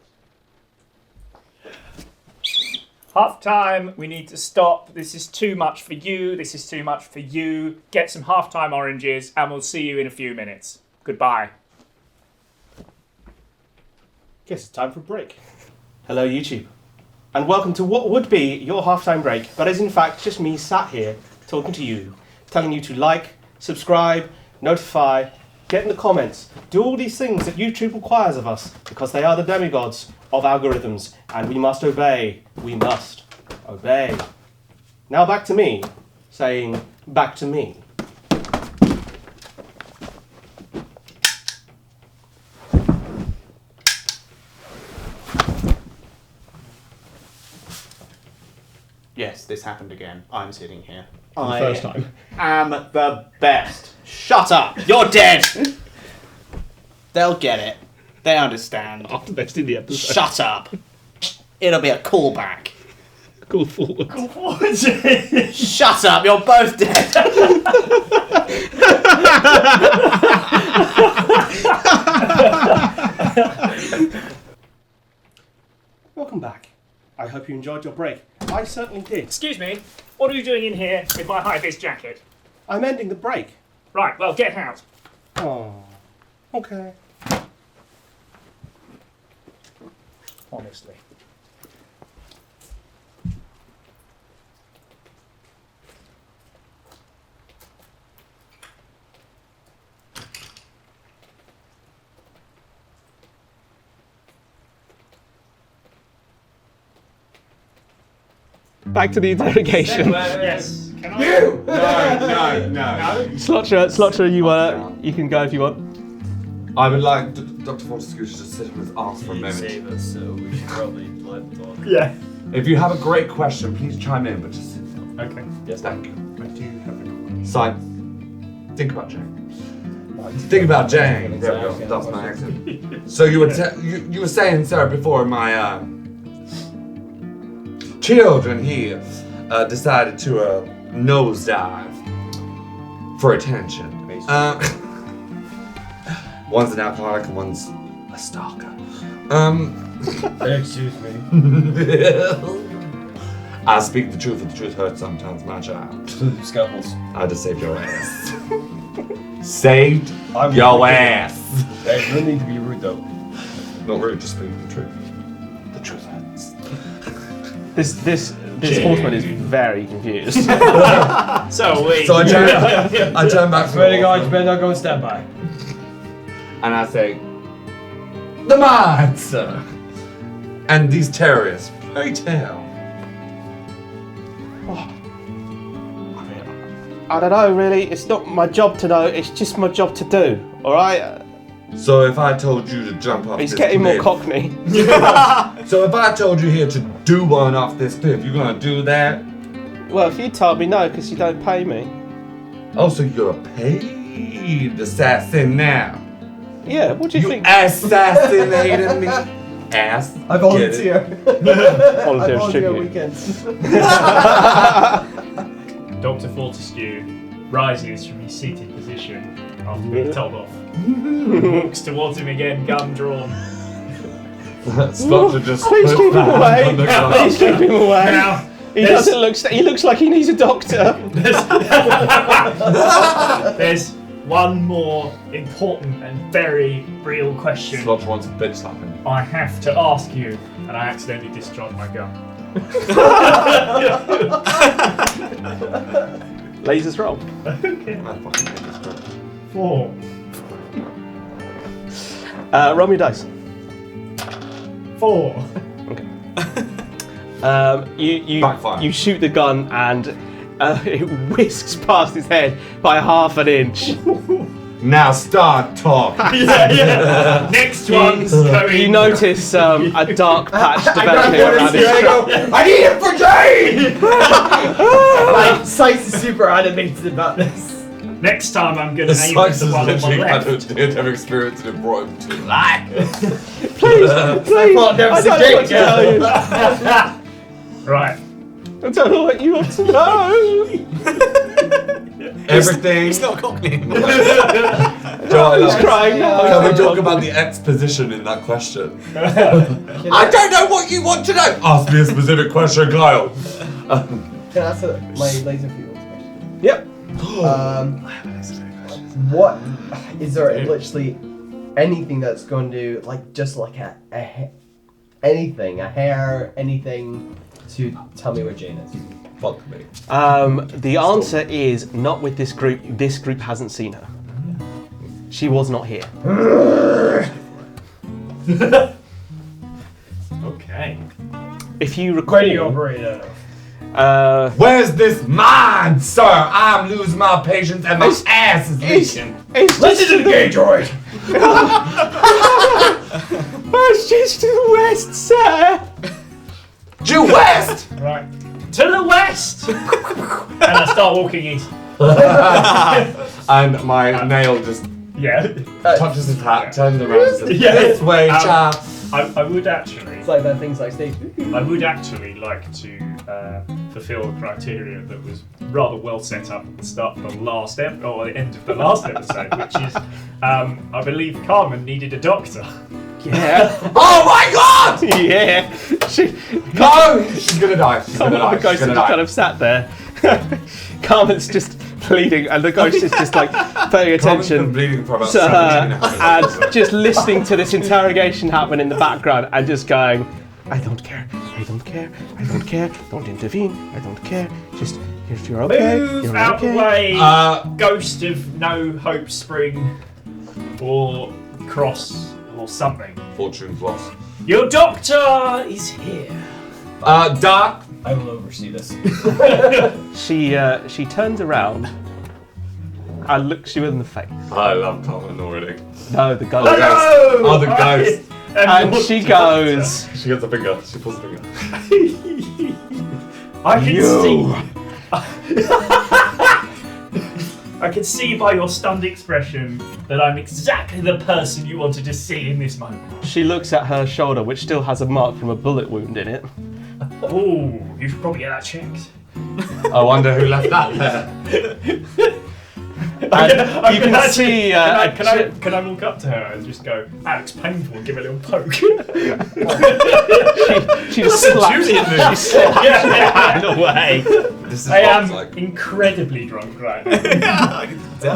Half time, we need to stop. This is too much for you. This is too much for you. Get some half-time oranges, and we'll see you in a few minutes. Goodbye. Guess it's time for a break. Hello, YouTube. And welcome to what would be your halftime break, but is in fact just me sat here talking to you, telling you to like, subscribe, notify, get in the comments, do all these things that YouTube requires of us, because they are the demigods of algorithms, and we must obey. We must obey. Now back to me, saying back to me. Yes, this happened again. I'm sitting here. The first time. am the best. Shut up. You're dead. They'll get it. They understand. After best in the episode. Shut up. It'll be a callback. Go forward. Shut up. You're both dead. Welcome back. I hope you enjoyed your break. I certainly did. Excuse me, what are you doing in here with my high-vis jacket? I'm ending the break. Right, well, get out. Oh, okay. Honestly. Back to the interrogation. Yes. Can I? You! No. Slotcher, you can go if you want. I would like Dr. Fortescue to just sit on his arse for a moment. us, so we should probably let him talk. Yeah. If you have a great question, please chime in, but just sit down. Okay. Yes, Thank you. I do have a Sign. Think about Jane. Think about Jane. There we go. That's my accent. So you were you were saying, Sarah, before my children here decided to nosedive for attention. One's an alcoholic and one's a stalker. Excuse me. I speak the truth, and the truth hurts sometimes, my child. Scalpels. I just saved your ass. Saved I'm your rude. ass. Hey, no need to be rude though. Not rude, just speaking the truth. The truth hurts. This horseman is very confused. So wait. So I turn back to Swear to the God, you horseman, better not go and stand by. and I say, the mine, sir. And these terrorists, pray tell. I don't know, really. It's not my job to know. It's just my job to do. All right. So if I told you to jump off He's this getting more cliff, cockney. so if I told you here to do one off this cliff, you're gonna do that? Well, if you told me no, because you don't pay me. Oh, so you're a paid assassin now. Yeah. What do you think? Assassinated me. Ass. I volunteer. Volunteer tribute. weekends. Dr. Fortescue rises from his seated position after being told off. Walks towards him again, gun drawn. Slotcher just Please puts keep him that away. on the ground. Please keep him away. Now, He doesn't look. He looks like he needs a doctor. there's one more important and very real question Slotcher wants a bitch slap him. I have to ask you, and I accidentally discharged my gun. Lasers roll. Okay. I fucking hate this crap. 4. Roll me a dice. 4. You Backfire. you shoot the gun and it whisks past his head by 1/2 inch. Now start talking. Yeah. Next one's going. You notice a dark patch developing around his throat. I need it for Jane! Like, Sykes is super animated about this. Next time I'm going The to aim at Sykes the has one on my literally had left. a near-death experience and it brought him to life. Please, thought never I said don't know what Jake, to tell you. Right. I don't know what you want to know. Everything. He's not Cockney anymore. He's crying now. Can we talk about the exposition in that question? I don't know what you want to know. Ask me a specific question, Kyle. Can I ask my laser field question? Yep. What is there literally anything that's going to just like anything, a hair, anything to tell me where Jane is? Fuck me. The answer is not with this group. This group hasn't seen her. She was not here. Okay. If you recall, Radio operator. Where's this mind, sir? I'm losing my patience and my ass is leaking. Listen to the gay droid! It's just to the west, sir. Due west! Right. To the west! And I start walking east. And my nail just Yeah. touches his hat, turns around and says, Yeah. this way, child. I would actually. It's like that things like stage. I would actually like to fulfil a criteria that was rather well set up at the start of the last or the end of the last episode, which is, I believe Carmen needed a doctor. Yeah. Oh my god! Yeah. She. No! She's gonna die. She's gonna die. The ghost She's gonna just kind die. of sat there. Carmen's just bleeding, and the ghost is just like paying Carmen's been attention bleeding for about to 17 her episodes. and just listening to this interrogation happen in the background and just going, I don't care, I don't care, I don't care, don't intervene, I don't care, just if you're okay, Move you're out okay. the way, Uh, Ghost of No Hope Spring, or Cross, or something. Fortune's lost. Your doctor is here. Doc. I will oversee this. She turns around and looks you in the face. I love Carmen already. No, the ghost. Hello! Oh, the ghost. And your she doctor. goes, She gets a finger. She pulls a finger. I can see. I can see by your stunned expression that I'm exactly the person you wanted to see in this moment. she looks at her shoulder, which still has a mark from a bullet wound in it. Ooh, you should probably get that checked. I wonder who left that there. And you can see. Can I walk up to her and just go, that looks painful, and give it a little poke? She just slaps Julian move. she slaps her hand away. This is I what am it's like. incredibly drunk right now.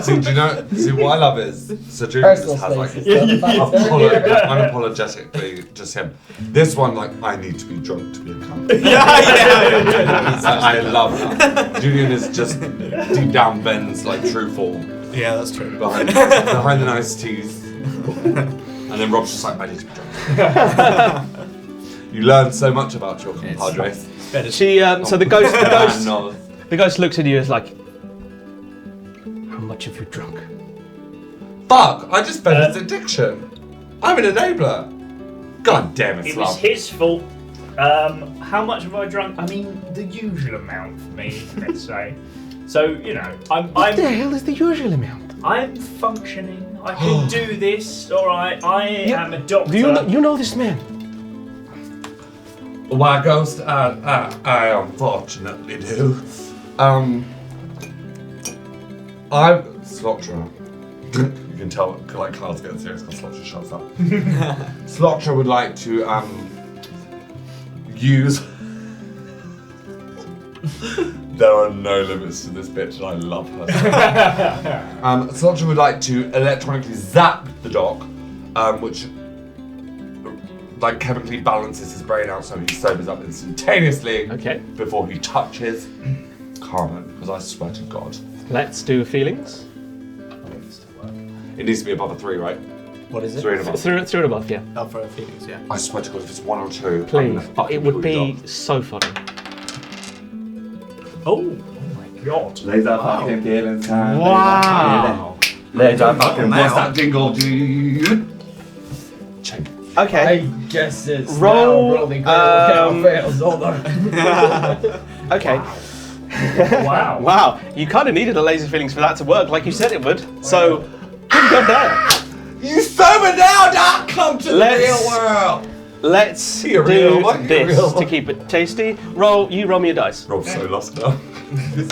See, do you know? See, what I love is Sir Julian just has like unapologetically just him. This one, like, I need to be drunk to be a cunt. I love that. Julian is just deep down Ben's like true form Yeah, that's true. behind the nice teas, and then Rob's just like, I need to be drunk. You learn so much about your compadres. She. So the ghost. No. The ghost looks at you as like, how much have you drunk? Fuck! I just fed his addiction. I'm an enabler. God damn it, It was Slav. his fault. How much have I drunk? I mean, the usual amount for me, let's say. So, you know, What the hell is the usual amount? I'm functioning. I can do this. All right, I am a doctor. Do you know this man? Why, Ghost? I unfortunately do. I'm Slotcher. You can tell, like, Kyle's getting serious because Slotcher shuts up. Slotcher would like to use. There are no limits to this bitch, and I love her. Slotcher would like to electronically zap the doc, which like chemically balances his brain out so he sobers up instantaneously. Okay. Before he touches Carmen, because I swear to God. Let's do feelings. It needs to be above a 3, right? What is it? 3 and above. Through and above, yeah. Oh, for Phoenix, yeah. I swear to God, if it's 1 or 2, Please. I'm It would be so funny. Oh my god. Laser fucking feelings time. Wow. Laser fucking now. what's that jingle, dude? Check. Okay. I guess it's Roll, now rolling fails. Hold on. Okay. Wow. Wow. You kind of needed a laser feelings for that to work, like you said it would. So, good job there. You sober now, Doc! Come to the real world! Let's You're do real one, you're this real to one. keep it tasty. Roll me a dice. Rob's so lost now.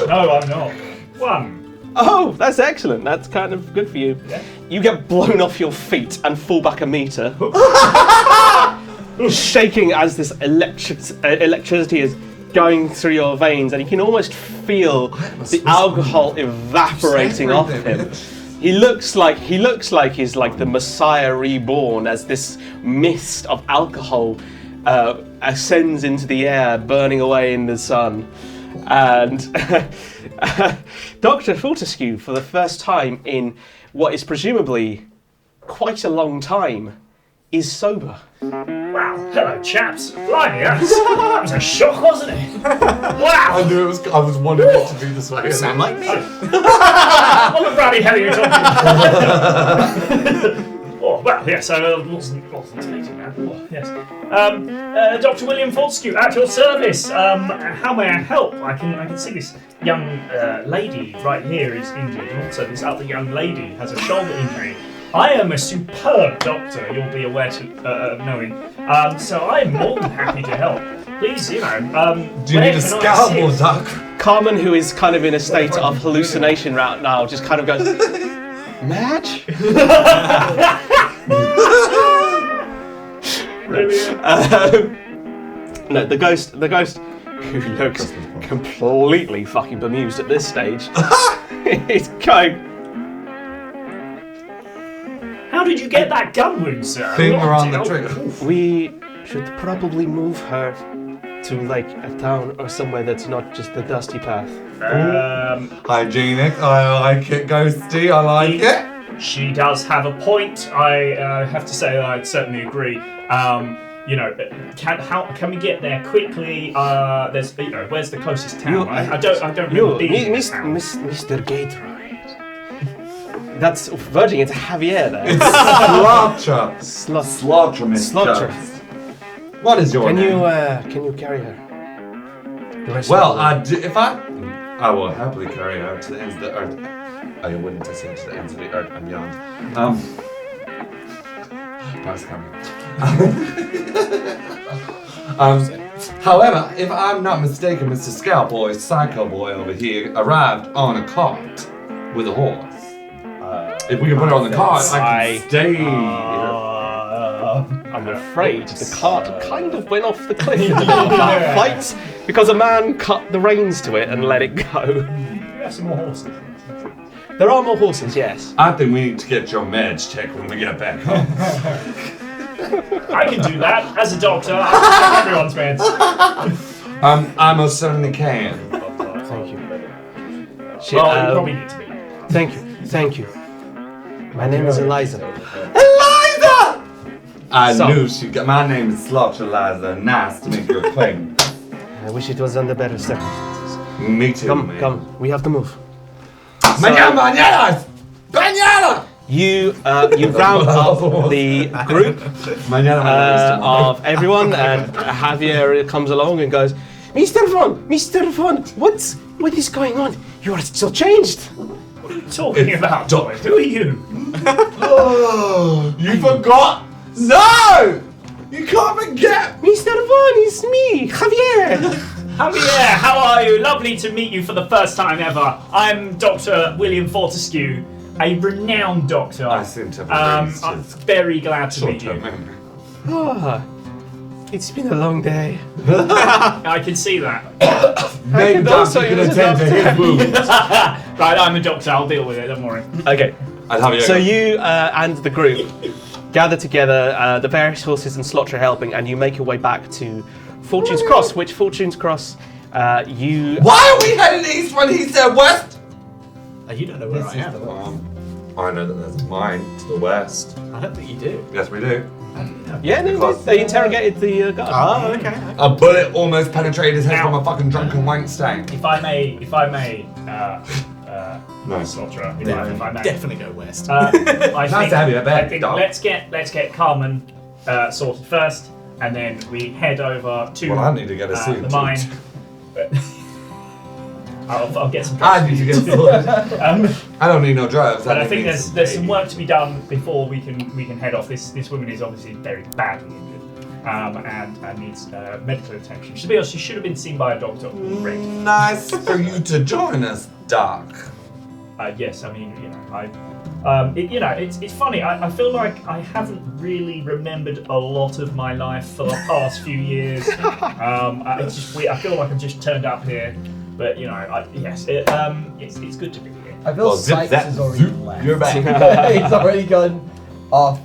No, I'm not. 1. Oh, that's excellent. That's kind of good for you. Yeah. You get blown off your feet and fall back a meter, shaking as this electricity is going through your veins, and you can almost feel the alcohol evaporating off him. He looks like he's like the Messiah reborn as this mist of alcohol ascends into the air, burning away in the sun. And Dr. Fortescue, for the first time in what is presumably quite a long time, is sober. Wow. Hello, chaps. Blimey, that was a shock, wasn't it? Wow. I knew it was. I was wondering it to be this way. Sound like me. What the bloody hell are you talking about? Oh, well, yes, I wasn't expecting that. Oh, yes. Dr. William Fortescue, at your service. How may I help? I can see this young lady right here is injured, and also this other young lady has a shoulder injury. I am a superb doctor, you'll be aware to knowing. So I'm more than happy to help. Please, Do you need a scalpel, Doc? Carmen, who is kind of in a state of hallucination right now, just kind of goes, Madge? No, the ghost, who looks completely fucking bemused at this stage, is going, How did you get that gun wound, sir? Finger on the trigger. we should probably move her to like a town or somewhere that's not just the dusty path. Hygienic. I like it, Ghosty. I like it. She does have a point. I have to say I'd certainly agree. Can we get there quickly? There's, where's the closest town? I don't remember being in the town. Mr. Gatorade. That's verging into Javier there. It's Slotcher. Slotcher, Slotcher. What is your name? Can you carry her? The rest Well, of the if I will happily carry her to the ends of the earth. Are you willing to sing to the ends of the earth and beyond? Nice coming. However, if I'm not mistaken, Mr. Scoutboy, Psycho Boy over here arrived on a cart with a horse. If we can put her on the cart, I can stay here. I'm afraid the cart kind of went off the cliff in the middle of that fight because a man cut the reins to it and let it go. We have some more horses. There are more horses, yes. I think we need to get your meds checked when we get back home. I can do that as a doctor. I can check everyone's meds. I most certainly can. Thank you. Well, you probably need to be. Thank you. My name is Eliza. Eliza! I knew she got. My name is Slotcher Eliza. Nice to make your acquaintance. I wish it was under better circumstances. Me too, man. Come, we have to move. Mañana! Mañana! You round up the group of everyone, and Javier comes along and goes, Mr. Von, what is going on? You are so changed. What are you talking about, Doc? Who are you? Oh, you forgot? No! You can't forget! Mr. Von, it's me, Javier. Javier, how are you? Lovely to meet you for the first time ever. I'm Dr. William Fortescue, a renowned doctor. I seem to have I'm erased his very glad to meet short-term you. memory. Ah, it's been a long day. I can see that. Maybe also you can use a attend to his wounds. Right, I'm a doctor. I'll deal with it. Don't worry. Okay. I'll have you. So you and the group gather together, the various horses and Slotcher helping, and you make your way back to Fortune's Cross, which Fortune's Cross, you... Why are we heading east when he said west? You don't know where I am. I know that there's a mine to the west. I don't think you do. Yes, we do. Yeah, no, they interrogated the guard. Oh, okay. A bullet almost penetrated his head from a fucking drunken wank stank. If I may, Nice. Slotcher, if I may. Definitely go west. I Nice think, to have you back, I think dog. let's get Carmen sorted first, and then we head over to Well, I need to get a suit. the mine. I'll get some I drugs. need to get sorted. I don't need no drugs. But I need think me there's some baby. work to be done before we can head off. This woman is obviously very badly injured, and needs medical attention. She should have been seen by a doctor already. Nice for you to join us, Doc. Yes, I mean, it's funny. I feel like I haven't really remembered a lot of my life for the past few years. It's just weird. I feel like I've just turned up here, but it's good to be here. I feel Well, zip Sykes that, has already zoop, left. you're back. He's already gone off,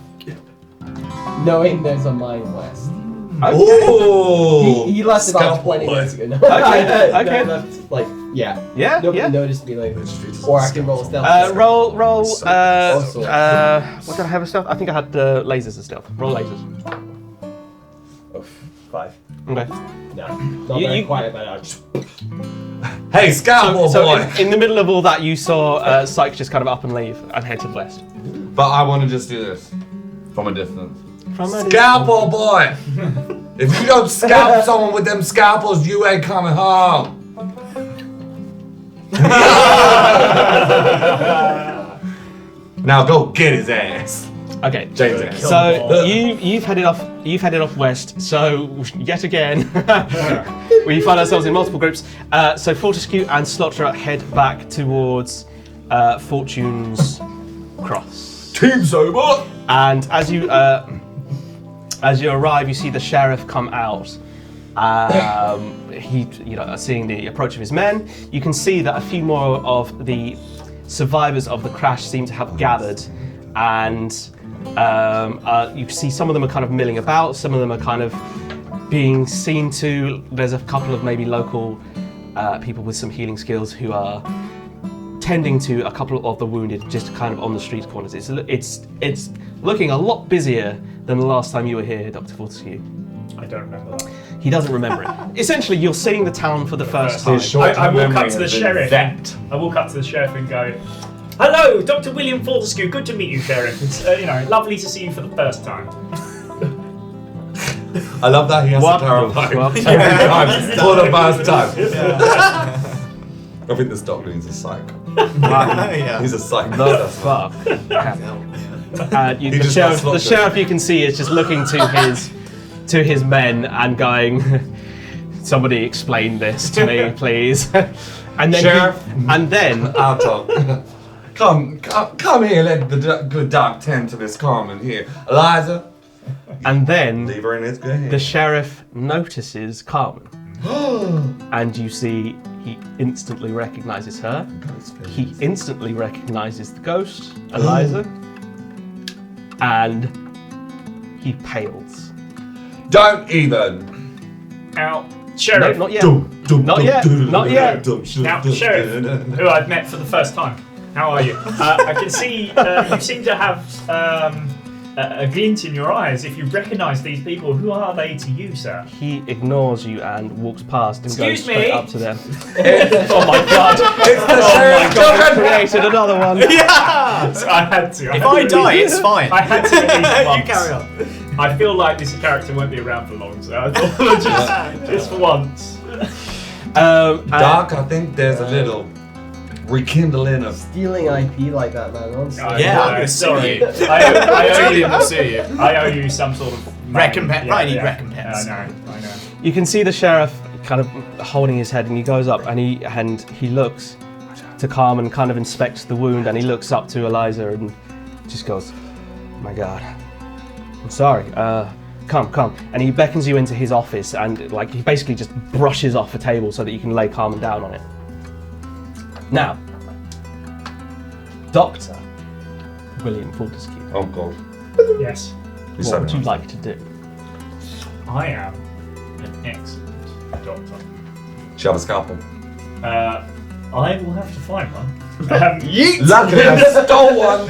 knowing there's a mine west. Ooh! He left about Scalpel 20 minutes ago. No, Okay, no, okay. left, like, yeah. Yeah, Nobody yeah. noticed me later. Or I can roll stealth. Roll, Also- what did I have as stealth? I think I had lasers as stealth. Roll lasers. Oh, 5. Okay. No, not very quiet, but I just... Hey, Scalpel So boy! in the middle of all that, you saw Sykes just kind of up and leave and head to the west. But I want to just do this from a distance. From a Scalpel boy! If you don't scalp someone with them scalpels, you ain't coming home. Now go get his ass. Okay. James ass. So you've headed off west. So yet again, we find ourselves in multiple groups. So Fortescue and Slotcher head back towards Fortune's Cross. Team sober! And as you arrive, you see the sheriff come out. Seeing the approach of his men, you can see that a few more of the survivors of the crash seem to have gathered, and you see some of them are kind of milling about, some of them are kind of being seen to. There's a couple of maybe local people with some healing skills who are tending to a couple of the wounded just kind of on the street corners. It's looking a lot busier than the last time you were here, Dr. Fortescue. I don't remember that. He doesn't remember it. Essentially, you're seeing the town for the first time. I walk up to the sheriff. I walk up to the sheriff and go, "Hello, Dr. William Fortescue. Good to meet you, Sheriff. It's lovely to see you for the first time." I love that he has to clarify every time for the first time. I think this doctor needs a psych. Yeah. He's a psych. The fuck? He just got The sheriff, you can see, is just looking to his men and going, "Somebody explain this to me, please." And then Sheriff. I'll talk. Come here, let the good doc tend to Miss Carmen here. Eliza, and then leave her in his good hands. the sheriff notices Carmen, and you see he instantly recognizes her. He instantly recognizes the ghost, Eliza, and he pales. Don't even. Now, Sheriff. No, not yet. Not yet. Not yet. Now, Sheriff, who I've met for the first time. How are you? I can see you seem to have a glint in your eyes. If you recognise these people, who are they to you, sir? He ignores you and walks past and Excuse goes straight me? up to them. Oh my god! It's the sheriff. God, we created another one. Yeah! So I had to. If I die, it's fine. I had to at least once. You carry on. I feel like this character won't be around for long, so I thought just for once. Doc, I think there's a little rekindling of. Stealing IP like that, man. Honestly. Yeah, I'm gonna sue sorry. you. I will sue you. I owe you some sort of Recompense. I need recompense. I know. You can see the sheriff kind of holding his head, and he goes up and he looks. to calm and kind of inspects the wound, and he looks up to Eliza and just goes, "My God, I'm sorry. Come." And he beckons you into his office, and like he basically just brushes off a table so that you can lay calm down on it. Now, Dr. William Fortescue, Oh God. Yes, what would you like to do? I am an excellent doctor. Do you have a scalpel? I will have to find one. Yeet! Luckily, I stole one.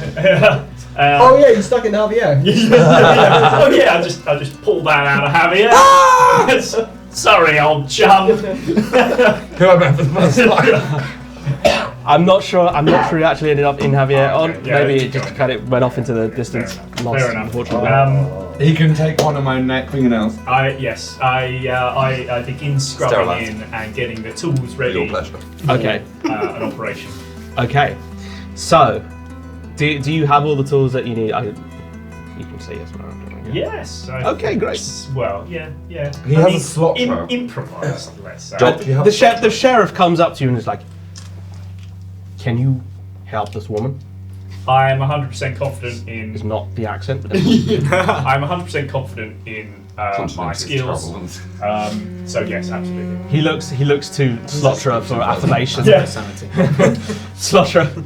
Oh yeah, you stuck in Javier. Oh yeah, I just pulled that out of Javier. Sorry, old chum. Who am I for the first time? I'm not sure he actually ended up in Javier. Oh, Or okay. Yeah, maybe keep it just going. kind of went off into the distance. Lost, Fair enough. unfortunately. He can take one of my neck fingernails. I begin scrubbing Sterilise. in and getting the tools ready. Your pleasure. Okay. An operation. Okay. So, do you have all the tools that you need? You can say yes or no. Yes. Okay, great. Well, yeah. He has a slot throw. Improvised, let's say. Doc, do you have The sheriff comes up to you and is like, "Can you help this woman?" I'm 100% confident It's in. not the accent. But I'm 100% confident in my Continental skills. trouble. So yes, absolutely. he looks to Slotterer for affirmation. Yeah. Slotterer.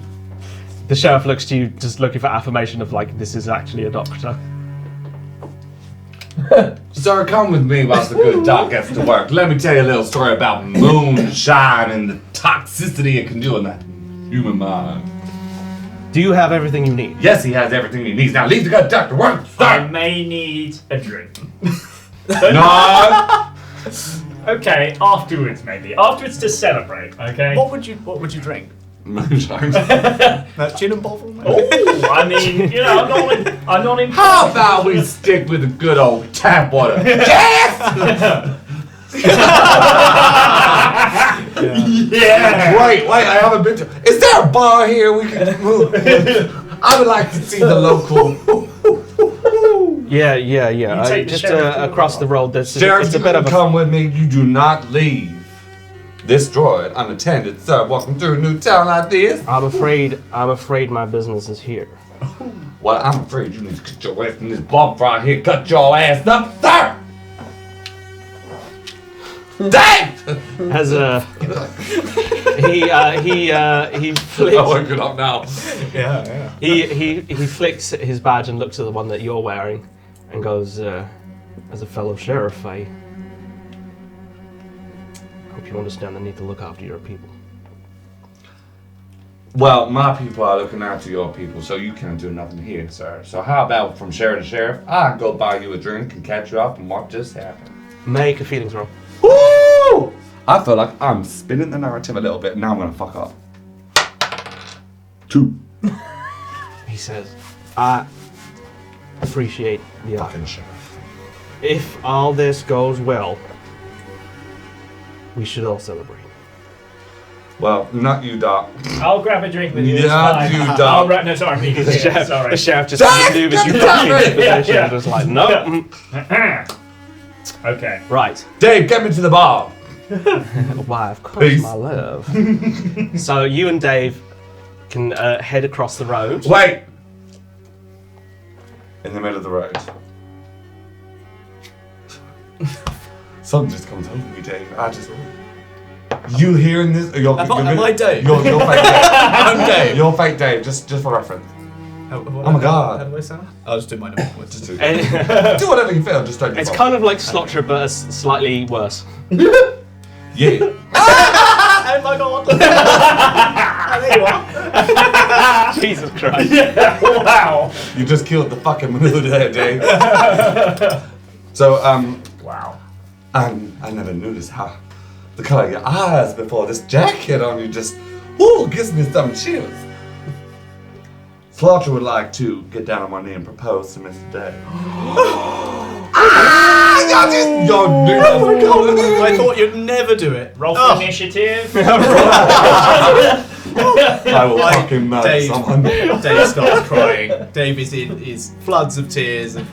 The sheriff looks to you, just looking for affirmation of like, this is actually a doctor. Sir, come with me whilst the good doc gets to work. Let me tell you a little story about moonshine and the toxicity it can do in the human mind. Do you have everything you need? Yes, he has everything he needs. Now leave the good doc to work, I sir. may need a drink. No. Okay, afterwards maybe. Afterwards to celebrate. Okay. What would you drink? Moonshine. Gin and bottle? Maybe? Oh, I mean, you know, I'm not in. How about we stick with the good old tap water? Yes! Yeah. Wait, I haven't been to. Is there a bar here we can move? I would like to see the local. Yeah. You take the Just sheriff to across the the road, there's Sheriff, it's you a bit of a. come with me. You do not leave this droid unattended, sir. Walking through a new town like this. I'm afraid my business is here. Well, I'm afraid you need to cut your ass from this bump right here. Cut your ass up, sir. Dave! As he flicks. I won't get up now. Yeah. He flicks his badge and looks at the one that you're wearing, and goes, "As a fellow sheriff, I hope you understand the need to look after your people." Well, my people are looking after your people, so you can't do nothing here, sir. So how about from sheriff to sheriff, I go buy you a drink and catch you up and what just happened? Make a feelings roll. Woo! I feel like I'm spinning the narrative a little bit. Now I'm gonna fuck up. 2. He says, "I appreciate the offer. Fucking sheriff. If all this goes well, we should all celebrate." Well, not you, Doc. I'll grab a drink with you. It's Yeah, fine. you I'll don't. no, sorry, me. The sheriff, Sorry. the sheriff just Jack, maneuvers you get back me! into position Yeah. and just like, no. Okay. Right. Dave, get me to the bar. Why, of course, Peace. my love. So you and Dave can head across the road. Wait! In the middle of the road. Something just comes over me, Dave. You hearing this? Am I Dave? You're fake Dave. I'm Dave. You're fake Dave, just for reference. Oh my God. How do I sound? I'll just do my normal voice. Just do, And do whatever you feel, just don't do it's wrong. kind of like Slotcher, but slightly worse. Yeah. Oh my God. There you are. Jesus Christ. Wow. You just killed the fucking mood there, Dave. So, Wow. I never noticed how the color of your eyes before this jacket on you just, ooh, gives me some chills. Slaughter would like to get down on one knee and propose to Mr. Dave. Y'all knew that was coming. I thought you'd never do it. Roll for initiative. I will fucking murder Dave. someone. Dave starts crying. Dave is in his floods of tears of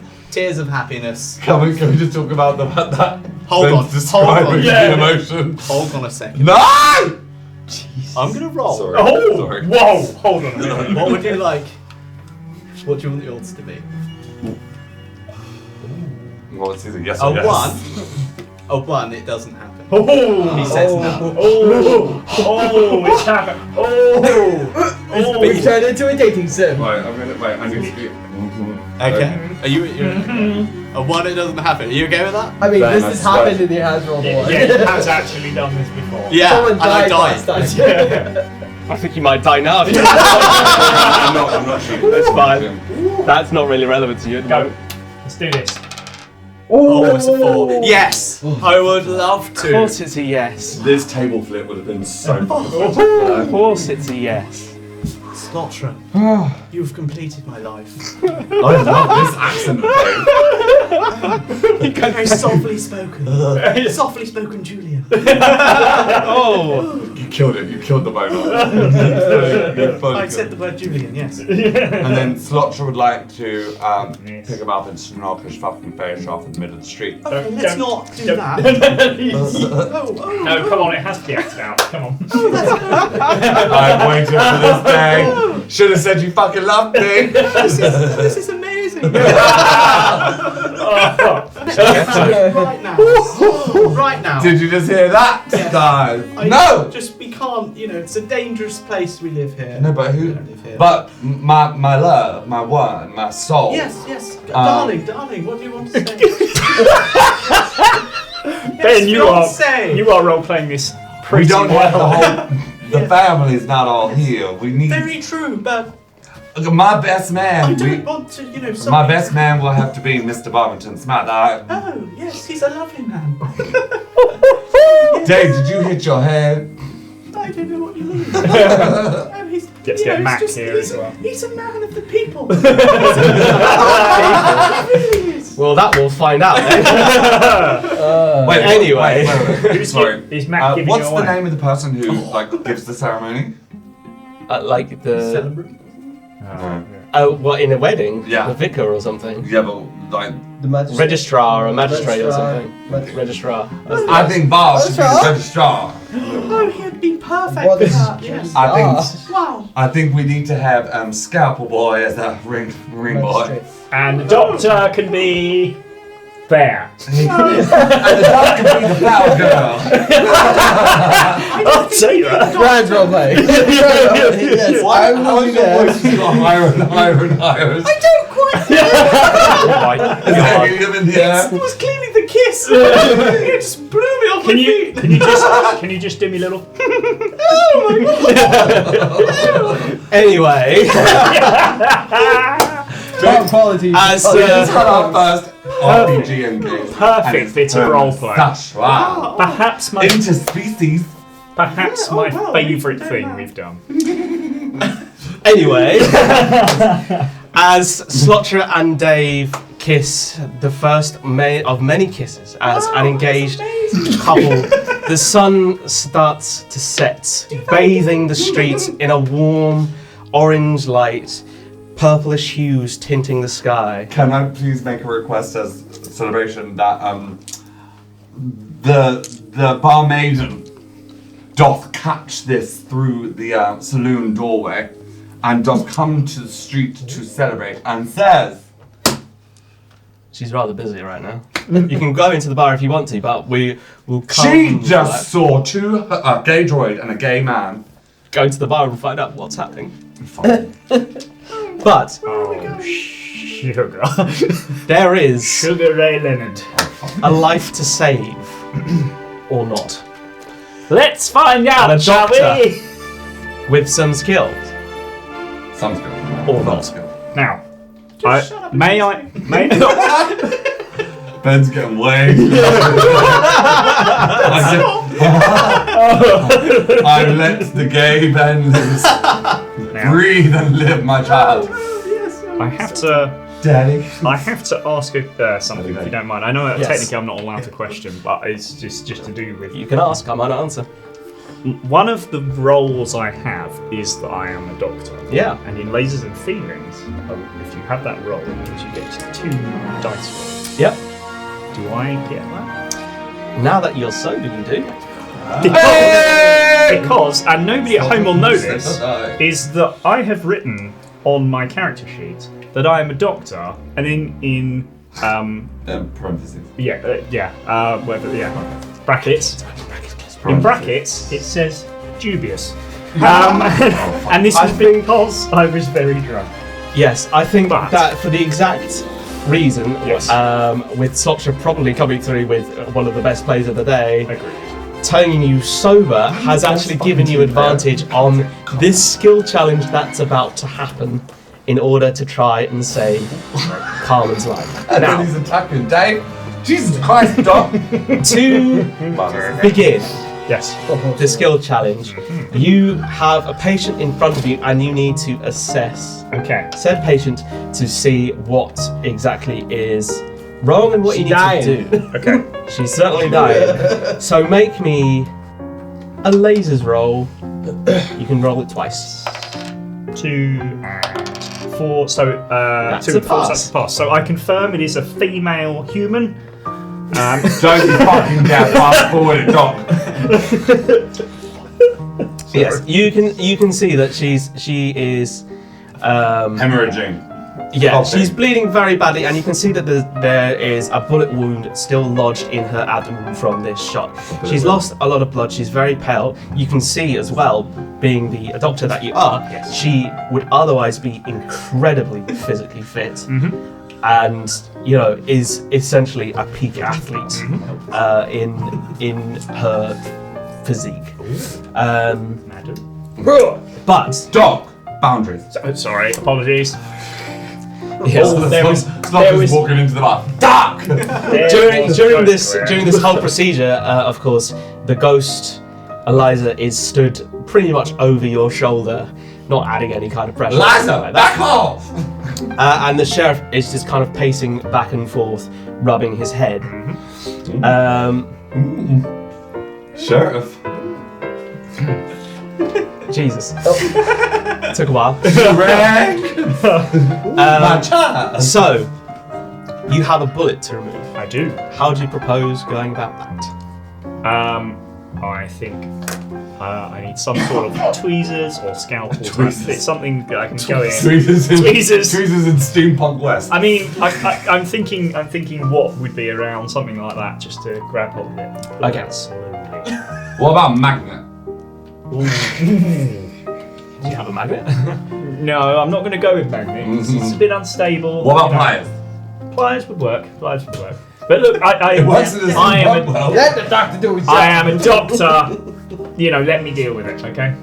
happiness. Can we just talk about that? Hold Ben's on, describing hold on. the Yeah. emotion. Hold on a second. No! I'm gonna roll. Sorry. Oh! Sorry. Whoa! Hold on a minute. What would you like? What do you want the odds to be? Well, it's either yes A or yes. 1. A 1, it doesn't happen. Oh! He says no. Oh! It's happened. Oh! We turned into a dating sim. Right, I need to be. Okay. Are you? A 1, it doesn't happen. Are you okay with that? I mean, Right, this that's has happened in the Has Rolled Yeah, One. it has actually done this before. Yeah. Someone and I died last died. time. I think you might die now. I'm not cheating. That's fine. That's not really relevant to you. Go. Let's do this. Oh, it's a 4. Yes. I would love Of to. course it's a yes. This table flip would have been so fun. Of course it's a yes. Slotra, you've completed my life. I love this accent of his. Very softly spoken. Softly spoken Julian. Oh! You killed it. You killed the bone. I said the word Julian, yes. And then Slotra would like to pick him up and knock his fucking face off in the middle of the street. Okay, let's not do that. No, come on, it has to be acted out. Come on. I've waited for this day. Should have said you fucking loved me. This is amazing. Right now. Right now. Did you just hear that, Yes. guys? I No. we can't, it's a dangerous place we live here. No, but We who? don't live here. But my love, my one, my soul. Yes. Darling, what do you want to say? Ben, you fiancé. are role playing this We pretty don't have the well. whole. The family's not all here. We need. Very true, but My best I man. don't want to, My somebody- best man will have to be Mr. Barrington Smith. Oh, yes, he's a lovely man. Dave, did you hit your head? I don't know what you mean. Oh, he's, Let's get Mac here as well. He's a man of the people. Well, that we'll find out. Wait, anyway. wait. Sorry. Is Mac giving What's you the away? name of the person who gives the ceremony? Like the. Celebrate. Oh, what, in a wedding? Yeah. The vicar or something? Yeah, but The magistrate. Registrar or magistrate or Registrar. something. Registrar. I think Bob should be the registrar. Oh, he'd be perfect What for is- that, yes. Wow. I think we need to have Scalpel Boy as a ring boy. Magistrate. And the doctor can be there. And the dog can be the flower girl. I'll take that. Ryan's roleplay. Yes, Why I will be your there. voice got higher and higher and higher? Oh my Is there God. helium in the air? It was clearly the kiss. It just blew me off Can my you feet. can you just do me a little? Anyway, Top quality. as Let's cut our first RPG engagement. Perfect bit of roleplay. Gosh, wow. Perhaps my Interspecies. favourite thing we've done. Anyway, as Slotra and Dave kiss the first of many kisses as an engaged couple, the sun starts to set, bathing the streets in a warm orange light, purplish hues tinting the sky. Can I please make a request as celebration that the barmaiden doth catch this through the saloon doorway and doth come to the street to celebrate and says, She's rather busy right now. You can go into the bar if you want to, but we will come. she just saw a gay droid and a gay man. go into the bar and find out what's happening. Fine. But Oh, sugar. there is Sugar Ray Leonard. a life to save, or not, Let's find And a out, shall doctor. we? with some skills. Sounds good. Or not. Sounds good. Now, Just shut up. may I? Ben's getting way. I let the gay Ben loose. Now, Breathe and live, my child. I have to. Daddy. I have to ask something if you don't mind. I know Yes. technically I'm not allowed to question, but it's just to do with You can ask, I might not answer. one of the roles I have is that I am a doctor. Yeah. And in Lasers and Feelings, if you have that role, it means you get 2 dice rolls. Yep. Do I get that? Now that you're sober, you do. Because, and nobody at home will know this, is that I have written on my character sheet that I am a doctor, and in parentheses. brackets. In brackets, it says dubious. And this is because I was very drunk. Yes, I think But- that for the exact reason, Yes. with Slotra probably coming through with one of the best plays of the day, Agreed. turning you sober has actually given you advantage on this skill challenge that's about to happen in order to try and save Carmen's life. And Now, then he's attacking Dave. Jesus Christ, Doc. to begin Yes. the skill challenge, you have a patient in front of you and you need to assess Okay. said patient to see what exactly is wrong and what She's you need dying. to do. Okay. She's certainly dying. So make me a lasers roll. You can roll it twice. 2 and 4. So That's 2 a and 4. pass. So that's a pass. So I confirm it is a female human. Don't you fucking dare fast forward it, Doc. Yes, you can see that she is Hemorrhaging. yeah, Okay. she's bleeding very badly, and you can see that there is a bullet wound still lodged in her abdomen from this shot. She's lost a lot of blood. She's very pale. You can see as well, being the doctor that you are, she would otherwise be incredibly physically fit, and is essentially a peak athlete in her physique. Madam. But Doc. Boundaries. Sorry. Apologies. yes, There was walking into the bar. Doc! during this whole procedure, of course, the ghost Eliza is stood pretty much over your shoulder, not adding any kind of pressure. Liza, back off! And the sheriff is just kind of pacing back and forth, rubbing his head. Sheriff. Jesus. Took a while. So, you have a bullet to remove. I do. How do you propose going about that? I think I need some sort of tweezers or scalpel. Tweezers. It's something that I can go in. Tweezers in Steampunk West. I mean, I'm thinking what would be around something like that, just to grab hold of it. And pull it Okay. out slowly. What about magnet? Do you have a magnet? No, I'm not going to go with magnets. It's a bit unstable. What about you know. pliers? Pliers would work. But look, I It works in the I am steampunk world. Let the doctor do his job. I am a doctor. Let me deal with it, okay?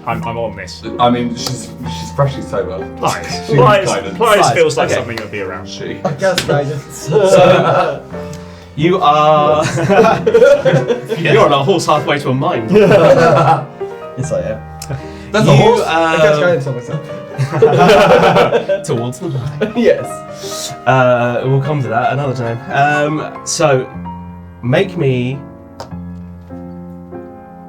I'm on this. I mean, she's freshly sober. Pliers. She Pliers, kind of- pliers feels like Okay. something that would be around. She. I guess, Nigel. So, you are you're on a horse halfway to a mine. Yes, I am. That's You, a horse. I guess I am so myself. towards the mine. Yes. We'll come to that another time. So, make me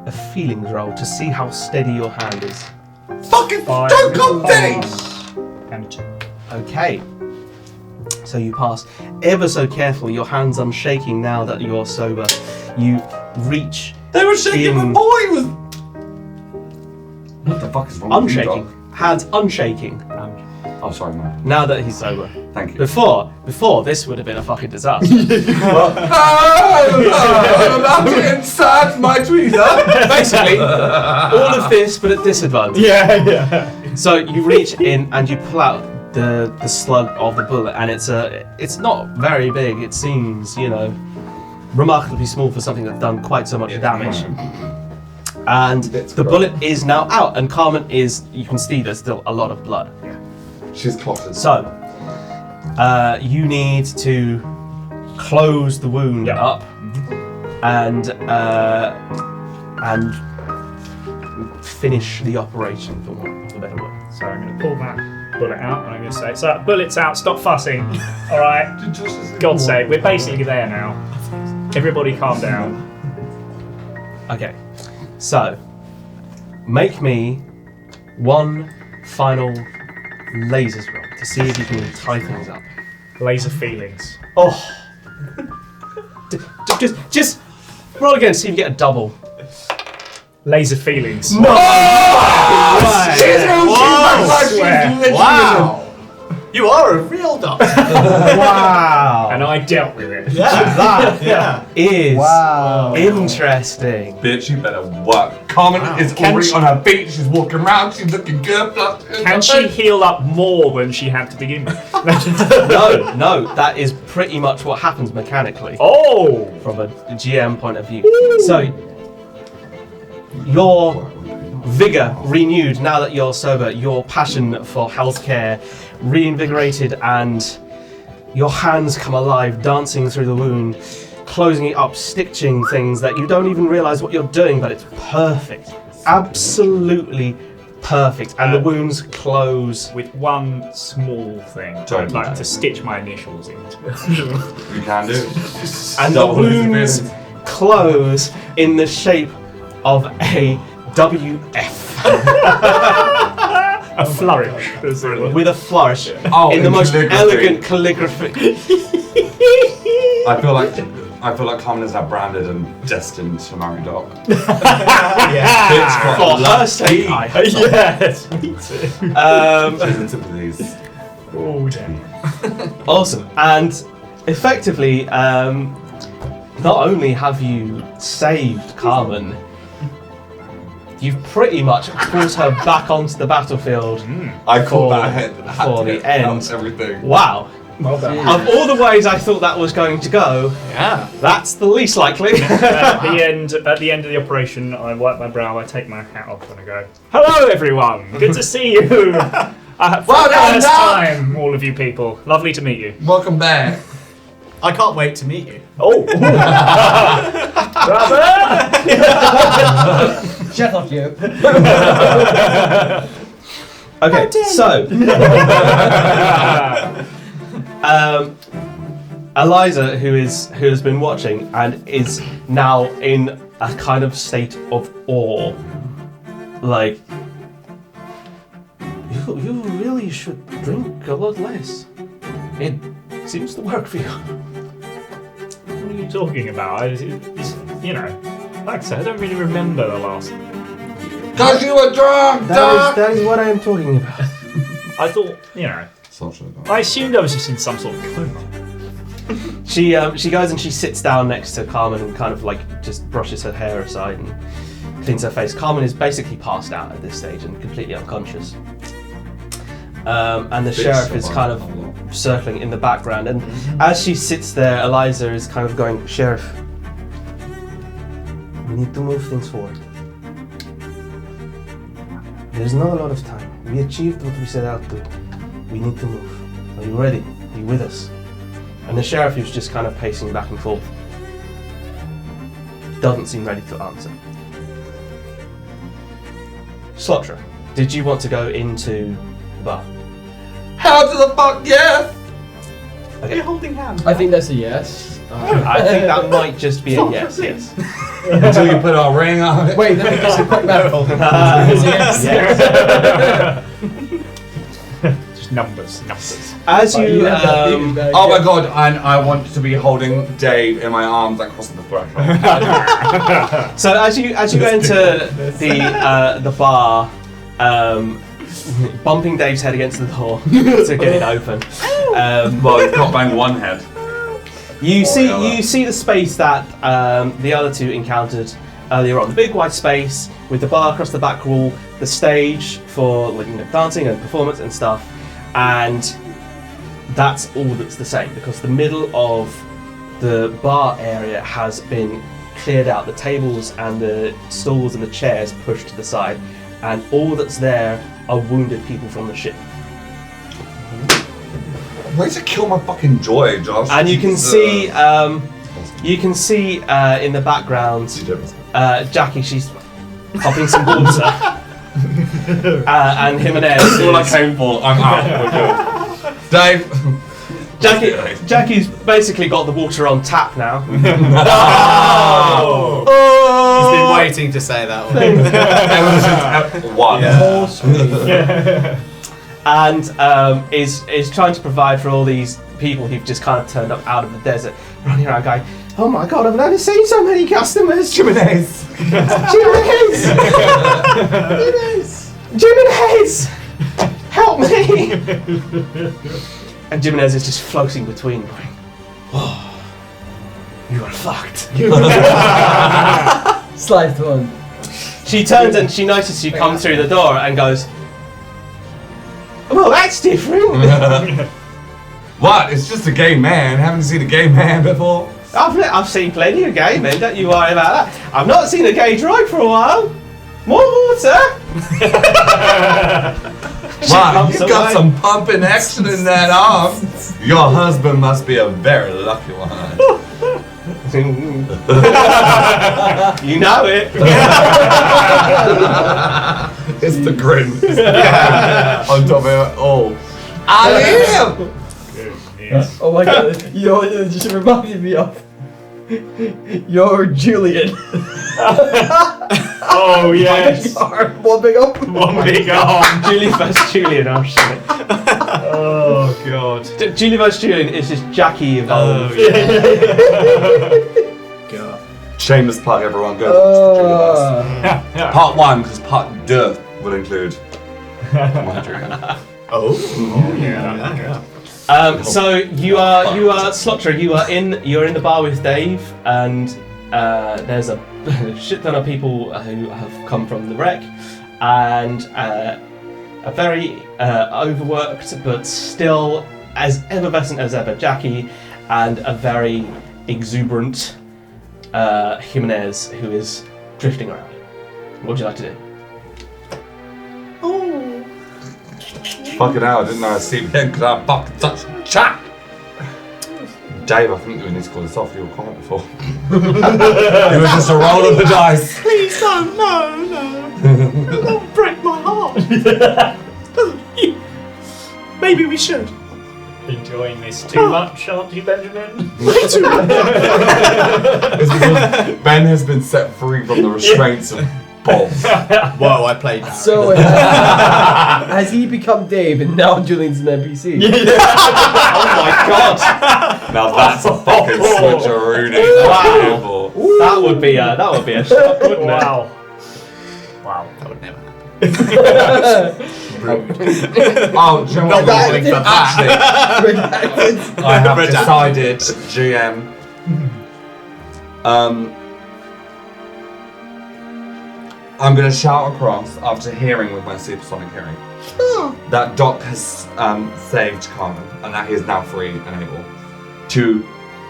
a feelings roll to see how steady your hand is. Fucking Five. don't come thing! And 2. Okay. So you pass ever so carefully. Your hand's unshaking now that you're sober. You reach They were shaking In- before he was. What the fuck is wrong with you, unshaking. Doc? Hands unshaking Oh, sorry, man. now that he's sober. Thank you. Before this would have been a fucking disaster. No, I'm about to insert my tweezer. Basically, all of this, but at disadvantage. Yeah. So you reach in and you pull out the slug of the bullet, and it's not very big. It seems, remarkably small for something that's done quite so much damage. And the bullet is now out, and Carmen you can see there's still a lot of blood. She's clotted. So, you need to close the wound up and finish the operation, for want of a better word. So I'm going to pull that bullet out, and I'm going to say, "So bullet's out. Stop fussing. All right. God's sake, we're basically there now. Everybody, calm down." Okay, so make me one final lasers roll to see if you can tie things up. Laser feelings. Oh, just roll again. See if you get a double. Laser feelings. She's literally Wow! You are a real doctor. Wow. And I dealt with it. Yeah. Is Wow. interesting. Bitch, you better work. Carmen is Can already she- on her feet. She's walking around. She's looking good. Can she heal up more than she had to begin with? No, that is pretty much what happens mechanically Oh! from a GM point of view. So, your vigor renewed now that you're sober, your passion for healthcare reinvigorated, and your hands come alive, dancing through the wound, closing it up, stitching things that you don't even realize what you're doing, but it's perfect. Absolutely perfect. And the wounds close. With one small thing, I'd like to stitch my initials into. You can do. And the wounds close in the shape of a WF. A flourish. With a flourish. Oh, in the most calligraphy. elegant calligraphy. I feel like Carmen is now branded and destined to marry Doc. Yeah. For her sake, I hope so. Yes, me too. She's in Sympathies. Oh, damn. Awesome. And effectively, not only have you saved Carmen, you've pretty much brought her back onto the battlefield. I call For- that head for the end. Everything. Wow. Well done. Of all the ways I thought that was going to go, Yeah. that's the least likely. At the end of the operation, I wipe my brow, I take my hat off, and I go, "Hello, everyone. Good to see you. For Well the done, first Doc. time, all of you people. Lovely to meet you." Welcome back. I can't wait to meet you. Oh, brother! Shut up, you. Okay, so Eliza, who has been watching and is now in a kind of state of awe, like you really should drink a lot less. It seems to work for you. What are you talking about? You know, like I said, I don't really remember the last. Cause you were drunk, Doc. That is what I am talking about. I thought, you know, Social Doc. I assumed I was just in some sort of coma. She goes and she sits down next to Carmen and kind of like just brushes her hair aside and cleans her face. Carmen is basically passed out at this stage and completely unconscious. And the sheriff is kind of circling in the background, and as she sits there, Eliza is kind of going, "Sheriff, we need to move things forward. There's not a lot of time. We achieved what we set out to. We need to move. Are you ready? Are you with us?" And the sheriff, who's just kind of pacing back and forth, doesn't seem ready to answer. Slotra, did you want to go into the bar? How to the fuck yes? We're holding hands. I think that's a yes. I think that might just be a yes, yes. Until you put our ring on it. Wait, let me just a quick medical. Yes. Just numbers. As you, Oh my god, and I want to be holding Dave in my arms like crossing the threshold. so as you enter the bar, bumping Dave's head against the door to get it open. Well, it's not bang one head. You see the space that the other two encountered earlier on. The big white space with the bar across the back wall, the stage for dancing and performance and stuff, and that's all that's the same because the middle of the bar area has been cleared out. The tables and the stools and the chairs pushed to the side, and all that's there are wounded people from the ship. Way to kill my fucking joy, Josh. And you can see in the background Jackie, she's popping some water. And Jimenez. That's all I came for. I'm out. We're good. Dave. Jackie's basically got the water on tap now. He's been waiting to say that one. One. And is trying to provide for all these people who've just kind of turned up out of the desert, running around going, "Oh my god, I've never seen so many customers! Jimenez! Jimenez! Jimenez! Help me!" And Jimenez is just floating between, going, "Oh, you are fucked." Sliced one. She turns and she notices you come through the door and goes, "Well, that's different." What? It's just a gay man. Haven't you seen a gay man before? I've seen plenty of gay men, don't you worry about that. I've not seen a gay droid for a while. More water! Wow, you've got some pumping action in that arm. Your husband must be a very lucky one. You know it. It's the grin. On top of it all. I am! Yes. Oh my god, you know what it just reminded me of? You're Julian. Oh yes. One big up. One big arm. Julie vs. Julian, I'm sure. Oh god. Julie vs. Julian is just Jackie evolved. God. Shameless plug, everyone. Go watch the Part 1, because Part 2 will include my Julian. Oh. Yeah. So you are Slotcher. You're in the bar with Dave, and there's a shit ton of people who have come from the wreck, and a very overworked but still as effervescent as ever Jackie, and a very exuberant Jimenez who is drifting around. What would you like to do? Fucking hell, I didn't know I'd see him because I fucking such a chat. Dave, I think we need to call this off. You were quiet before. It was just a roll of the dice. Please don't, no. That would break my heart. Maybe we should. Enjoying this too much, aren't you, Benjamin? Way too much. It's because Ben has been set free from the restraints of Bob. Whoa, I played now. So has he become Dave and now Julian's an NPC? Oh my god! Now that's a fucking switcheroony. Wow. That would be a shock, wouldn't it? Wow. That would never happen. Oh, do you know what? Actually, I have Redacted. decided, GM. I'm going to shout across after hearing with my supersonic hearing that Doc has saved Carmen and that he is now free and able to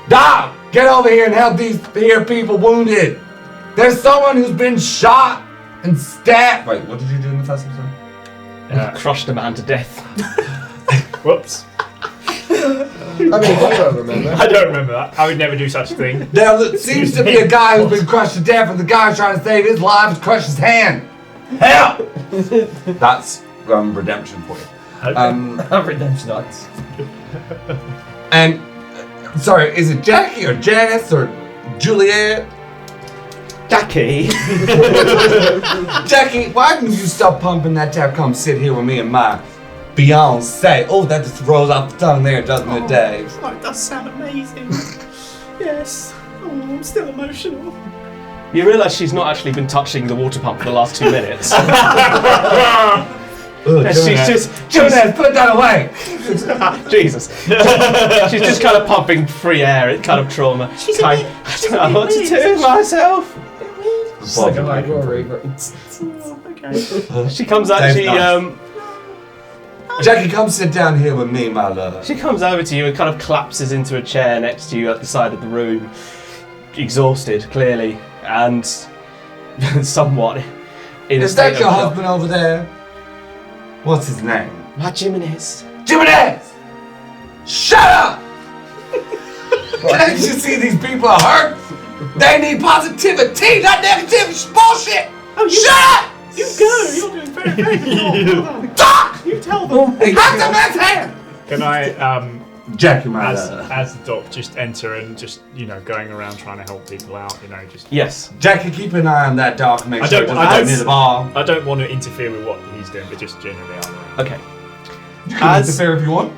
Doc, get over here and help these here people wounded. There's someone who's been shot and stabbed. Wait, what did you do in the first episode? Crushed a man to death. Whoops. I mean, I don't remember. I don't remember that. I would never do such a thing. There seems to be a guy who's been crushed to death, and the guy trying to save his life has crushed his hand. Help! That's redemption for you. Redemption arcs. And sorry, is it Jackie or Janice or Juliet? Jackie. Jackie, why didn't you stop pumping that tap? Come sit here with me and my Beyonce. Oh, that just rolls off the tongue there, doesn't it, Dave? Oh, it does sound amazing. Yes. Oh, I'm still emotional. You realise she's not actually been touching the water pump for the last 2 minutes. She's just put that away. Jesus. She's just kind of pumping free air. It's kind of trauma. I don't know what to do with myself. It's like a high roll raver. She comes out. Jackie, come sit down here with me, my love. She comes over to you and kind of collapses into a chair next to you at the side of the room, exhausted, clearly, and somewhat in a Is state that your of shock. husband over there? What's his name? My Jimenez. Jimenez! Shut up! Can't you see these people are hurt? They need positivity, not negative bullshit! Shut up! You go. You're doing very, very well. Talk! You tell them. Hey, have the man's hand! Can I, Jackie, my as love. the doc, just enter and just, going around trying to help people out, just... Yes. Jackie, keep an eye on that dog and make I sure it don't- doesn't I go don't- near the ball. I don't want to interfere with what he's doing, but just generally I'm around. Okay. You can interfere if you want.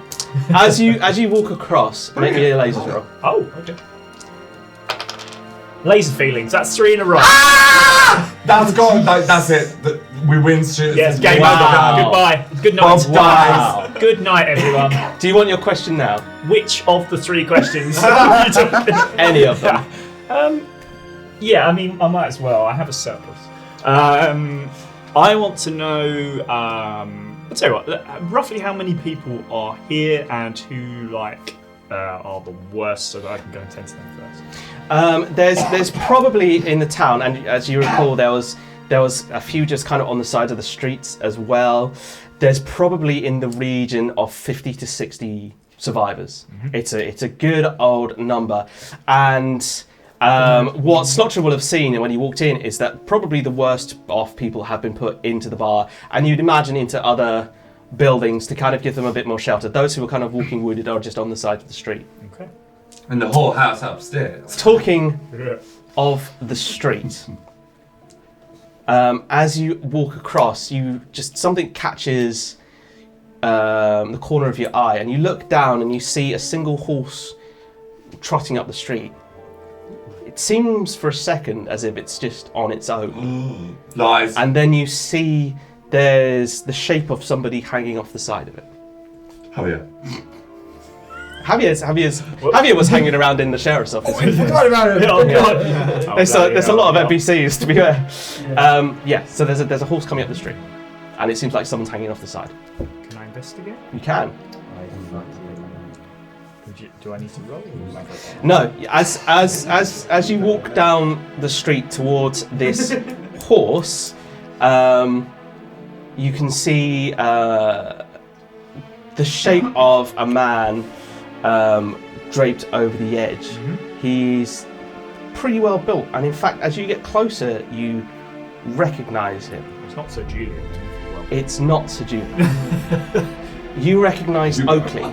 As you walk across, make me a laser roll. Oh, okay. Laser feelings. That's 3 in a row. That's gone. That's it. We win straight. Yes, game Wow. over. Goodbye. Good night. Wow. Good night, everyone. Do you want your question now? Which of the 3 questions are you talking? Any of them? Yeah, I mean, I might as well. I have a surplus. I want to know. I'll tell you what. Roughly, how many people are here, and who are the worst, so that I can go and tend to them first. There's probably in the town, and as you recall, there was a few just kind of on the sides of the streets as well. There's probably in the region of 50 to 60 survivors. Mm-hmm. It's a good old number, and what Slotcher will have seen when he walked in is that probably the worst off people have been put into the bar, and you'd imagine into other buildings to kind of give them a bit more shelter. Those who are kind of walking wounded are just on the side of the street. Okay. And the whole house upstairs. Talking of the street, as you walk across, something catches the corner of your eye, and you look down and you see a single horse trotting up the street. It seems for a second as if it's just on its own. Lies. And then you see there's the shape of somebody hanging off the side of it. Javier. Javier was hanging around in the sheriff's office. Forgot about it. Oh, God. There's a lot of NPCs, to be fair. So there's a horse coming up the street, and it seems like someone's hanging off the side. Can I investigate? You can. Do I need to roll? No, as you walk down the street towards this horse, you can see the shape of a man draped over the edge. Mm-hmm. He's pretty well built, and in fact, as you get closer, you recognise him. It's not Sir Julian. It's not Sir Julian. You recognise Oakley,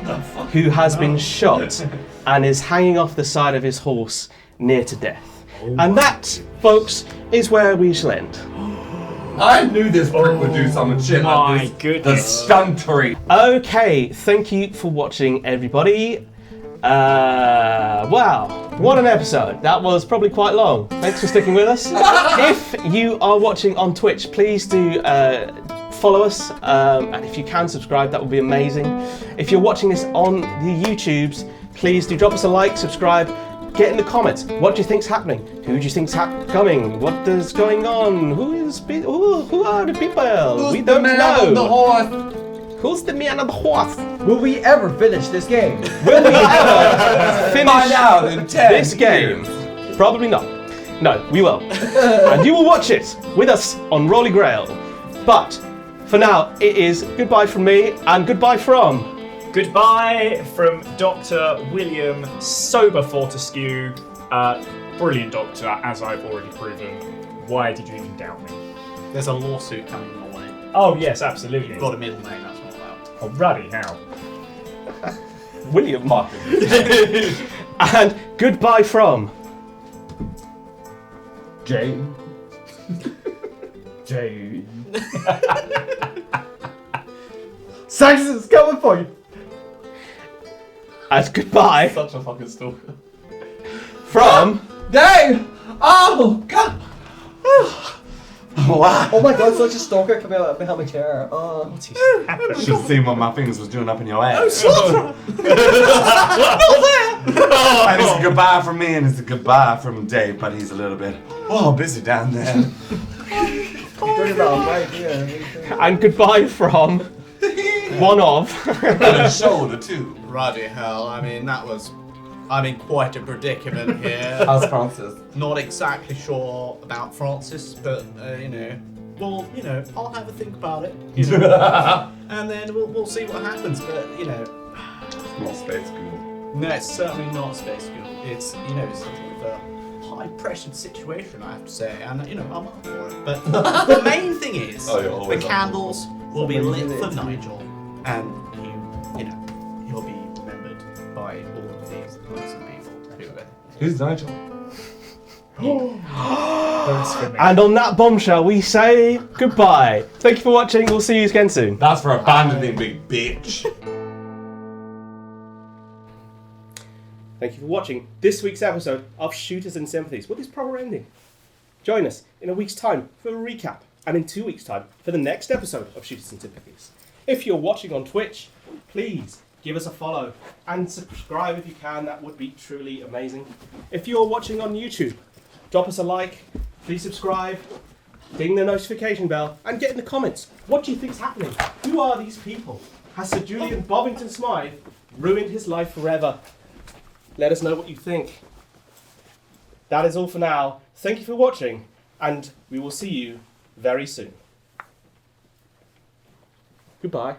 who has been shot and is hanging off the side of his horse near to death. And that, folks, is where we shall end. I knew this prick would do some shit like this. Goodness. The stuntery. Okay, thank you for watching, everybody. Wow, what an episode. That was probably quite long. Thanks for sticking with us. If you are watching on Twitch, please do follow us, and if you can subscribe, that would be amazing. If you're watching this on the YouTubes, please do drop us a like, subscribe, get in the comments. What do you think's happening? Who do you think's coming? What is going on? Who are the people? We don't know. The horse. Who's the man on the horse? Will we ever finish this game? Will we ever finish Find out in 10 this game? years. Probably not. No, we will. And you will watch it with us on Rolly Grail. But for now, it is goodbye from me and goodbye from... Goodbye from Dr. William Sober Fortescue. Brilliant doctor, as I've already proven. Why did you even doubt me? There's a lawsuit coming your way. Oh, yes, absolutely. You've got a middle name, that's what about. Oh, ruddy, how? William Martin. And goodbye from... Jane. Jane. Saxon's coming for you. As goodbye Such a fucking stalker. from... Dave! Oh, God! Wow. Oh my god, such a stalker coming out behind my chair. Oh. What is happening? Should have seen what my fingers was doing up in your ass. Not there! And it's a goodbye from me, and it's a goodbye from Dave, but he's a little bit busy down there. And goodbye from... one of... And a shoulder too. Ruddy hell, I mean, that was... quite a predicament here. How's Francis? Not exactly sure about Francis, but, I'll have a think about it. And then we'll see what happens, but, Not space school. No, it's certainly not space school. It's, it's sort of a high-pressured situation, I have to say, and, I'm up for it. But the main thing is, you're the always up. candles will be lit for Nigel, and he'll be remembered by all of these innocent people who are Who's Nigel? And on that bombshell, we say goodbye. Thank you for watching. We'll see you again soon. That's for abandoning, big bitch. Thank you for watching this week's episode of Shooters and Sympathies with this proper ending. Join us in a week's time for a recap, and in 2 weeks' time for the next episode of Shooters and Sympathies. If you're watching on Twitch, please give us a follow and subscribe if you can. That would be truly amazing. If you're watching on YouTube, drop us a like, please subscribe, ding the notification bell, and get in the comments. What do you think's happening? Who are these people? Has Sir Julian Bovington Smythe ruined his life forever? Let us know what you think. That is all for now. Thank you for watching, and we will see you very soon. Goodbye.